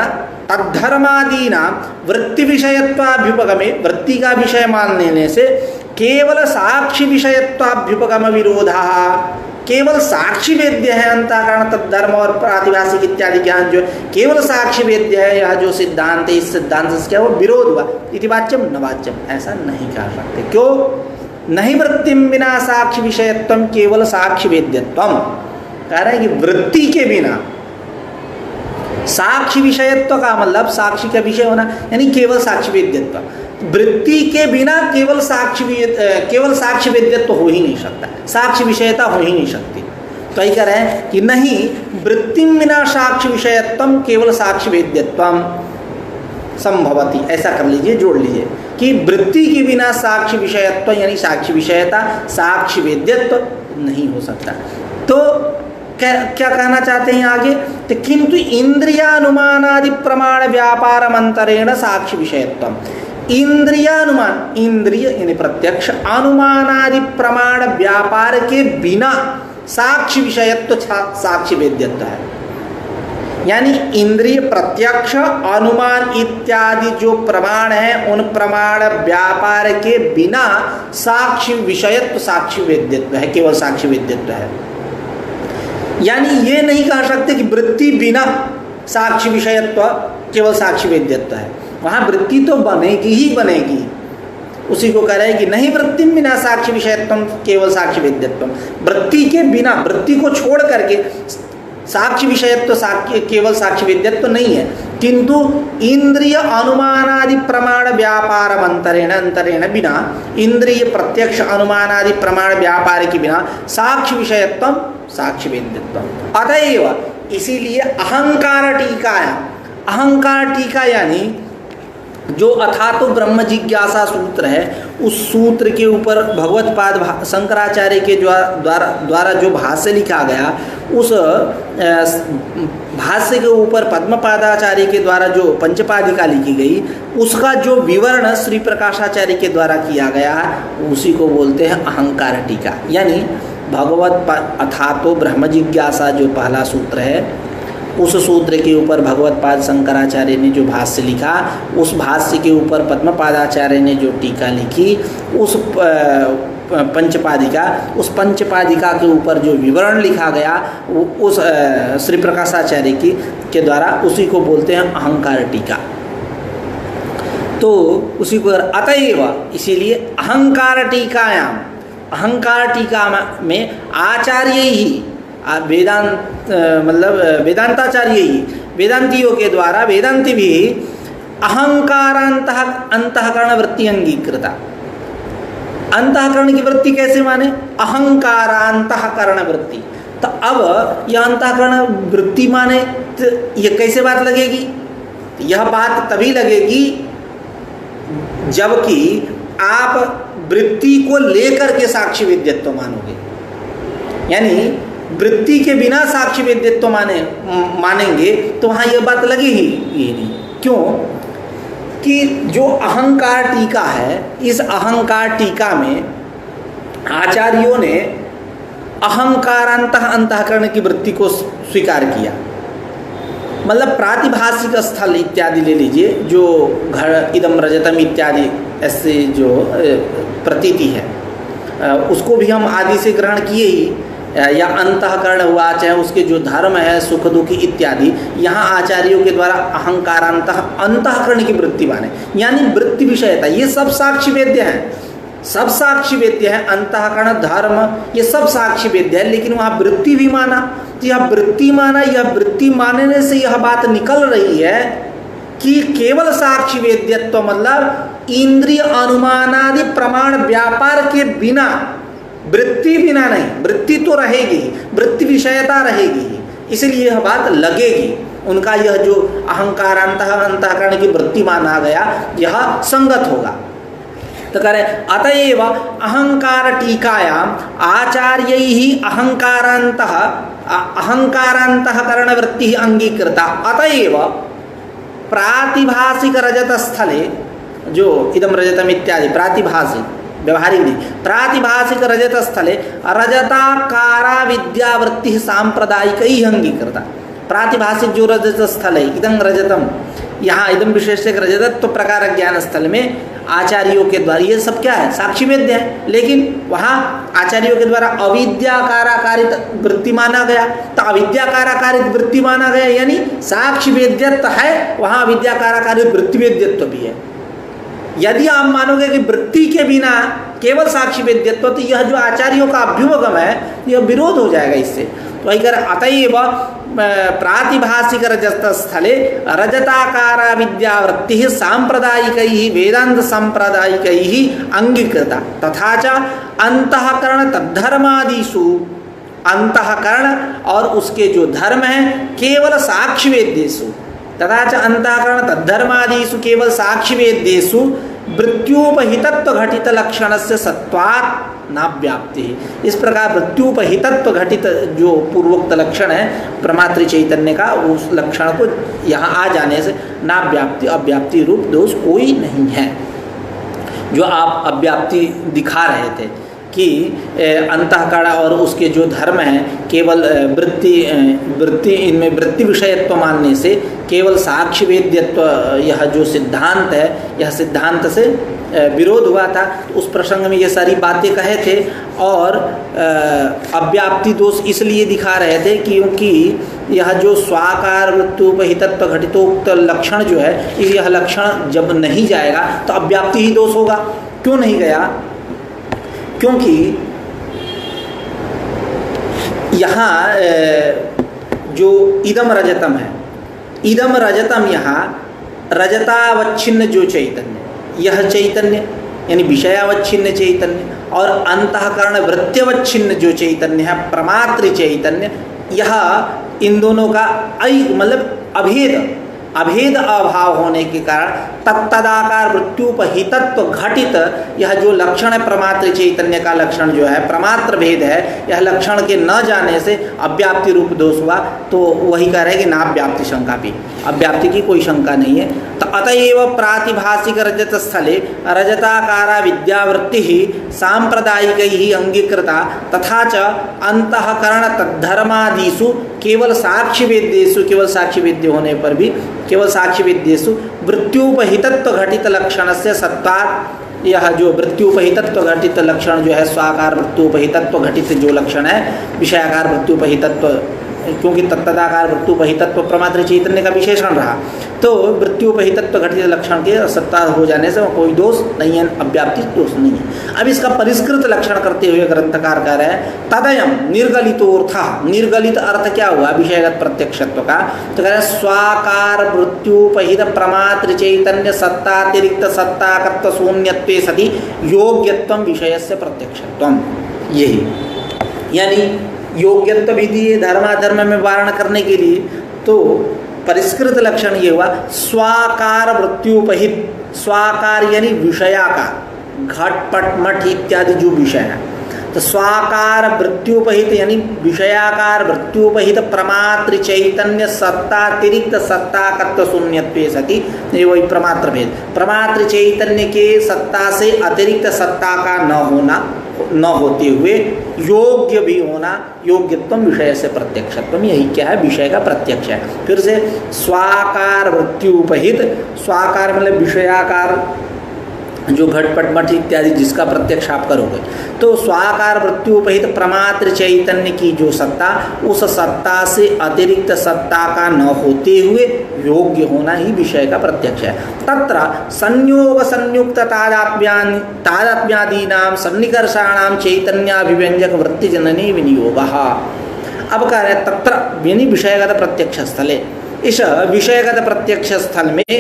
तद्धर्मादीना वृत्ति विषयत्वाभ्युपगमे, वृत्ति का विषय मान लेने से केवल साक्षी विषयत्वाभ्युपगम विरोधा, केवल साक्षी वेद्य है अंतःकरण तद्धर्म और प्रातिभाषिक इत्यादि ज्ञान जो केवल साक्षी वेद्य है, यह जो सिद्धांत है इस सिद्धांत से क्या वो विरोध हुआ। इति वाच्यम न वाच्यम, ऐसा नहीं कह सकते। क्यों? नहीं वृत्तिम बिना साक्षी विषयत्वम केवल साक्षी वेद्यत्वम, कह रहे हैं कि वृत्ति के बिना साक्षी विषयत्व का मतलब साक्षी का विषय होना, यानी केवल साक्षी वेद्यत्व। वृत्ति के बिना केवल साक्षी वेद्यत्व हो ही नहीं सकता, साक्षी विषयता हो ही नहीं सकती। तो ये कह रहे हैं कि नहीं वृत्ति बिना साक्षी विषयत्वम केवल साक्षी वेद्यत्वम संभवती, ऐसा कर लीजिए, जोड़ लीजिए कि वृत्ति के बिना साक्षी विषयत्व यानी साक्षी विषयता साक्षी वेद्यत्व नहीं हो सकता। तो क्या कहना चाहते हैं आगे? तो किंतु इंद्रियानुमानादि प्रमाण व्यापारमंतरेण साक्षी विषयत्वम, इंद्रियानुमान, इंद्रिय यानी प्रत्यक्ष, अनुमानादि प्रमाण व्यापार के बिना साक्षी विषयत्व साक्षी वेद्यत्व है। यानी इंद्रिय प्रत्यक्ष अनुमान इत्यादि जो प्रमाण है उन प्रमाण व्यापार के बिना साक्षी विषयत्व साक्षी वेद्यत्व है, केवल साक्षी वेद्यत्व है। यानी ये नहीं कह सकते कि वृत्ति बिना साक्षी विषयत्व केवल साक्षी वेद्यत्व है, वहाँ वृत्ति तो बनेगी ही बनेगी। उसी को कह रहे हैं कि नहीं वृत्ति बिना साक्षी विषयत्व केवल साक्षी वेद्यत्व, वृत्ति के बिना, वृत्ति को छोड़ करके साक्षी विषयत्व केवल साक्षी वेद्यत्व नहीं है, किंतु इंद्रिय अनुमानादि प्रमाण व्यापार अंतरेण बिना, इंद्रिय प्रत्यक्ष अनुमानादि प्रमाण व्यापार के बिना साक्षी विषयत्व साक्षी वेद्यत्व। अतएव इसीलिए अहंकार टीकाया, अहंकार टीका यानी जो अथातो ब्रह्म जिज्ञासा सूत्र है, उस सूत्र के ऊपर भगवत पाद शंकराचार्य के द्वारा जो भाष्य लिखा गया, उस भाष्य के ऊपर पद्मपादाचार्य के द्वारा जो पंचपादिका लिखी गई, उसका जो विवरण श्री प्रकाशाचार्य के द्वारा किया गया है, उसी को बोलते हैं अहंकार टीका। यानी भगवत अथातो ब्रह्म जिज्ञासा जो पहला सूत्र है, उस सूत्र के ऊपर भगवत पाद शंकराचार्य ने जो भाष्य लिखा, उस भाष्य के ऊपर पद्मपादाचार्य ने जो टीका लिखी, उस पंचपादिका, उस पंचपादिका के ऊपर जो विवरण लिखा गया उस श्री प्रकाशाचार्य के द्वारा, उसी को बोलते हैं अहंकार टीका। तो उसी को अतएव इसीलिए अहंकार टीकायाम, अहंकार टीका में आचार्य ही वेदांत मतलब वेदांताचार्य ही, वेदांतियों के द्वारा वेदांति भी अंतःकरण वृत्ति अंगीकृता। अंतःकरण की वृत्ति कैसे माने? अहंकारांतःकरण वृत्ति। तो अब यह अंतःकरण वृत्ति माने तो यह कैसे बात लगेगी? यह बात तभी लगेगी जबकि आप वृत्ति को लेकर के साक्षी वेद्यत्व मानोगे। यानी वृत्ति के बिना साक्षी वेद्यत्व मानेंगे तो वहाँ यह बात लगेगी ही नहीं। क्यों? कि जो अहंकार टीका है, इस अहंकार टीका में आचार्यों ने अंतःकरण की वृत्ति को स्वीकार किया। मतलब प्रातिभाषिक स्थल इत्यादि ले लीजिए, जो घड़ इदम रजतम इत्यादि ऐसे जो प्रतीति है, उसको भी हम आदि से ग्रहण किए ही, या अंतःकरण हुआ, चाहे उसके जो धर्म है सुख दुख इत्यादि, यहाँ आचार्यों के द्वारा अंतःकरण की वृत्ति माने, यानी वृत्ति विषयता, ये सब साक्षी वेद्य हैं, सब साक्षी वेद्य है। अंतःकरण धर्म ये सब साक्षी वेद्य है, लेकिन वहाँ वृत्ति भी माना। तो यह वृत्ति माना, यह वृत्ति मानने से यह बात निकल रही है कि केवल साक्षी वेद्यत्व मतलब इंद्रिय अनुमानादि प्रमाण व्यापार के बिना, वृत्ति बिना नहीं, वृत्ति तो रहेगी, वृत्ति विषयता रहेगी, इसलिए यह बात लगेगी। उनका यह जो अहंकार अंतःकरण की वृत्ति माना गया यह संगत होगा। तो कह रहे अतएव अहंकार टीकायाम आचार्यैः अहंकारांतःकरण वृत्ति अंगीकृता। अतएव प्रातिभासिक रजत स्थले जो इदम रजतम इत्यादि प्रातिभासिक व्यवहारिक नहीं, प्रातिभासिक रजत स्थले रजताकारा विद्यावृत्ति सांप्रदायिक ही अंगीकृता। प्रातिभासिक जो रजत स्थल है इदम रजतम, यहाँ इदम विशेषक रजतत्व प्रकार ज्ञान स्थल में आचार्यों के द्वारा ये सब क्या है साक्षी वेद्य है, लेकिन वहाँ आचार्यों के द्वारा अविद्याकाराकारित वृत्ति माना गया। तो अविद्याकाराकारित वृत्ति माना गया यानी साक्षी वेद्यत्व है, वहाँ अविद्याकाराकारित वृत्ति वेद्यत्व भी है। यदि आप मानोगे कि वृत्ति के बिना केवल साक्षी वेद्यत्व, तो यह जो आचार्यों का अभ्युपगम है यह विरोध हो जाएगा इससे। तो वही कर अतएव प्रातिभासिक रजत स्थले रजताकारा विद्यावृत्ति सांप्रदायिकैः वेदांत सांप्रदायिकैः अंगीकृता। तथा च अंतःकरण तद्धर्मादिषु, अंतःकरण और उसके जो धर्म है केवल साक्षी वेद्येषु, तथा च अंतःकरण तद्धर्मादिषु केवल साक्षी वेद्येषु वृत्त्योपहितत्व घटित लक्षणस्य सत्वात् ना व्याप्ति। इस प्रकार वृत्त्योपहितत्व घटित जो पूर्वोक्त लक्षण है प्रमात्र चैतन्य का, उस लक्षण को यहाँ आ जाने से ना व्याप्ति अव्याप्ति रूप दोष कोई नहीं है। जो आप अव्याप्ति दिखा रहे थे कि अंतःकरण और उसके जो धर्म हैं केवल वृत्ति इनमें वृत्ति विषयत्व मानने से केवल साक्ष्य वेद्यत्व यह जो सिद्धांत है यह सिद्धांत से विरोध हुआ था। तो उस प्रसंग में ये सारी बातें कहे थे और अव्याप्ति दोष इसलिए दिखा रहे थे क्योंकि यह जो स्वाकार वृत्त्योपहितत्व घटितोक्त लक्षण जो है यह लक्षण जब नहीं जाएगा तो अव्याप्ति ही दोष होगा। क्यों नहीं गया? क्योंकि यहाँ जो इदम रजतम है, इदम रजतम यहाँ रजतावच्छिन्न जो चैतन्य, यह चैतन्य यानी विषयावच्छिन्न चैतन्य और अंतःकरण वृत्त्यवच्छिन्न जो चैतन्य है प्रमात्र चैतन्य, यह इन दोनों का मतलब अभेद अभाव होने के कारण तत्तदाकार वृत्त्युपहितत्व घटित यह जो लक्षण है प्रमात्र चैतन्य का लक्षण जो है प्रमात्र भेद है, यह लक्षण के न जाने से अव्याप्ति रूप दोष हुआ। तो वही कह रहे हैं कि ना व्याप्ति शंका भी, अव्याप्ति की कोई शंका नहीं है। तो अतएव प्रातिभासिक रजत स्थले रजताकारा विद्यावृत्ति ही सांप्रदायिक ही अंगीकृता तथा च अंतःकरण तद्धर्मादिषु केवल साक्षी वेद्येषु, केवल साक्षी वेद्य होने पर भी केवल साक्षी वेद्येषु वृत्त्युपहितत्व घटित लक्षण से सत्वात्, यह जो वृत्त्युपहितत्व घटित लक्षण जो है स्वाकार वृत्त्युपहितत्व घटित जो लक्षण है विषयाकार वृत्त्युपहितत्व, क्योंकि तत्तदाकार वृत्त्युपहितत्व प्रमात्र चैतन्य का विशेषण रहा, तो वृत्त्युपहितत्व घटित लक्षण के सत्ता हो जाने से कोई दोष नहीं है, अव्याप्ति दोष नहीं है। अब इसका परिष्कृत लक्षण करते हुए ग्रंथकार कह रहे हैं तदयम निर्गलितोर्थ, निर्गलित अर्थ क्या हुआ विषयगत प्रत्यक्षत्व का? तो कह रहे हैं स्वाकार वृत्त्युपहित प्रमात्र चैतन्य सत्तातिरिक्त सत्ताकत्व शून्यत्वे सति योग्यत्वम विषयस्य प्रत्यक्षत्वम। यही यानी योग्यत्व भी दिए धर्माधर्म में वारण करने के लिए, तो परिष्कृत लक्षण ये हुआ स्वाकार वृत्त्युपहित, स्वाकार यानी विषयाकार घटपट मठ इत्यादि जो विषय है, तो स्वाकार वृत्त्युपहित यानी विषयाकार वृत्त्युपहित प्रमात्र चैतन्य सत्तातिरिक्त सत्ताकत्व शून्यत्वे सति, ये वही प्रमात्र भेद, प्रमात्र चैतन्य के सत्ता से अतिरिक्त सत्ता का न होते हुए योग्य भी होना, योग्यत्व विषय से प्रत्यक्षत्व, यही क्या है विषय का प्रत्यक्ष है। फिर से स्वाकार वृत्त्युपहित, स्वाकार मतलब विषयाकार जो घटपट मठ इत्यादि जिसका प्रत्यक्ष आप करोगे, तो स्वाकार वृत्त्युपहित प्रमात्र चैतन्य की जो सत्ता, उस सत्ता से अतिरिक्त सत्ता का न होते हुए योग्य होना ही विषय का प्रत्यक्ष है। तत्र संयोग संयुक्त तादात्म्यादीनां सन्निकर्षाणां चैतन्याभिव्यंजक वृत्ति जननी विनियोगः। अब कह रहे तत्र यानी विषयगत प्रत्यक्ष स्थले, इस विषयगत प्रत्यक्ष स्थल में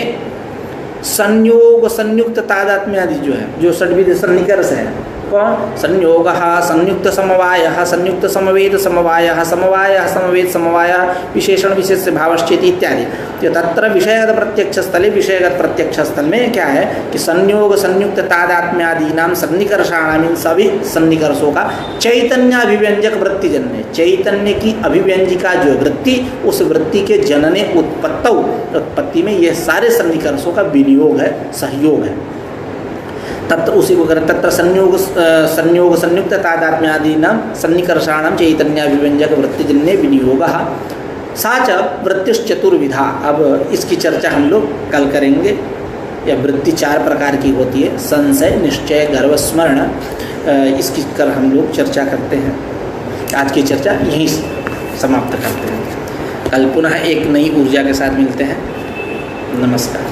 संयोग संयुक्त तादात्म्य आदि जो है, जो षड्विध सन्निकर्ष है कौन? संयोगः, संयुक्त समवायः, संयुक्त समवेद समवायः, समवायः समवेद समवायः, विशेषण विशेष भावश्चेति इत्यादि। तो तत्र विषयगत प्रत्यक्ष स्थले, विषयगत प्रत्यक्ष स्थल में क्या है कि संयोग संयुक्त तादात्म्यादि नाम सन्निकर्षाणाम, इन सभी सन्निकर्षों का चैतन्याभिव्यंजक वृत्ति जन्य, चैतन्य की अभिव्यंजिका जो वृत्ति, उस वृत्ति के जनने उत्पत्ति में यह सारे सन्निकर्षों का विनियोग है, सहयोग है। तत्र उसी को करें, तत्र संयोग संयुक्त तादात्म्यादीनां सन्निकर्षाणां चैतन्याभिव्यंजक वृत्तिजन्य विनियोगः सा च वृत्तिश्चतुर्विधा। अब इसकी चर्चा हम लोग कल करेंगे। यह वृत्ति 4 प्रकार की होती है, संशय, निश्चय, गर्व, स्मरण। इसकी कर हम लोग चर्चा करते हैं। आज की चर्चा यहीं समाप्त करते हैं। कल पुनः एक नई ऊर्जा के साथ मिलते हैं। नमस्कार।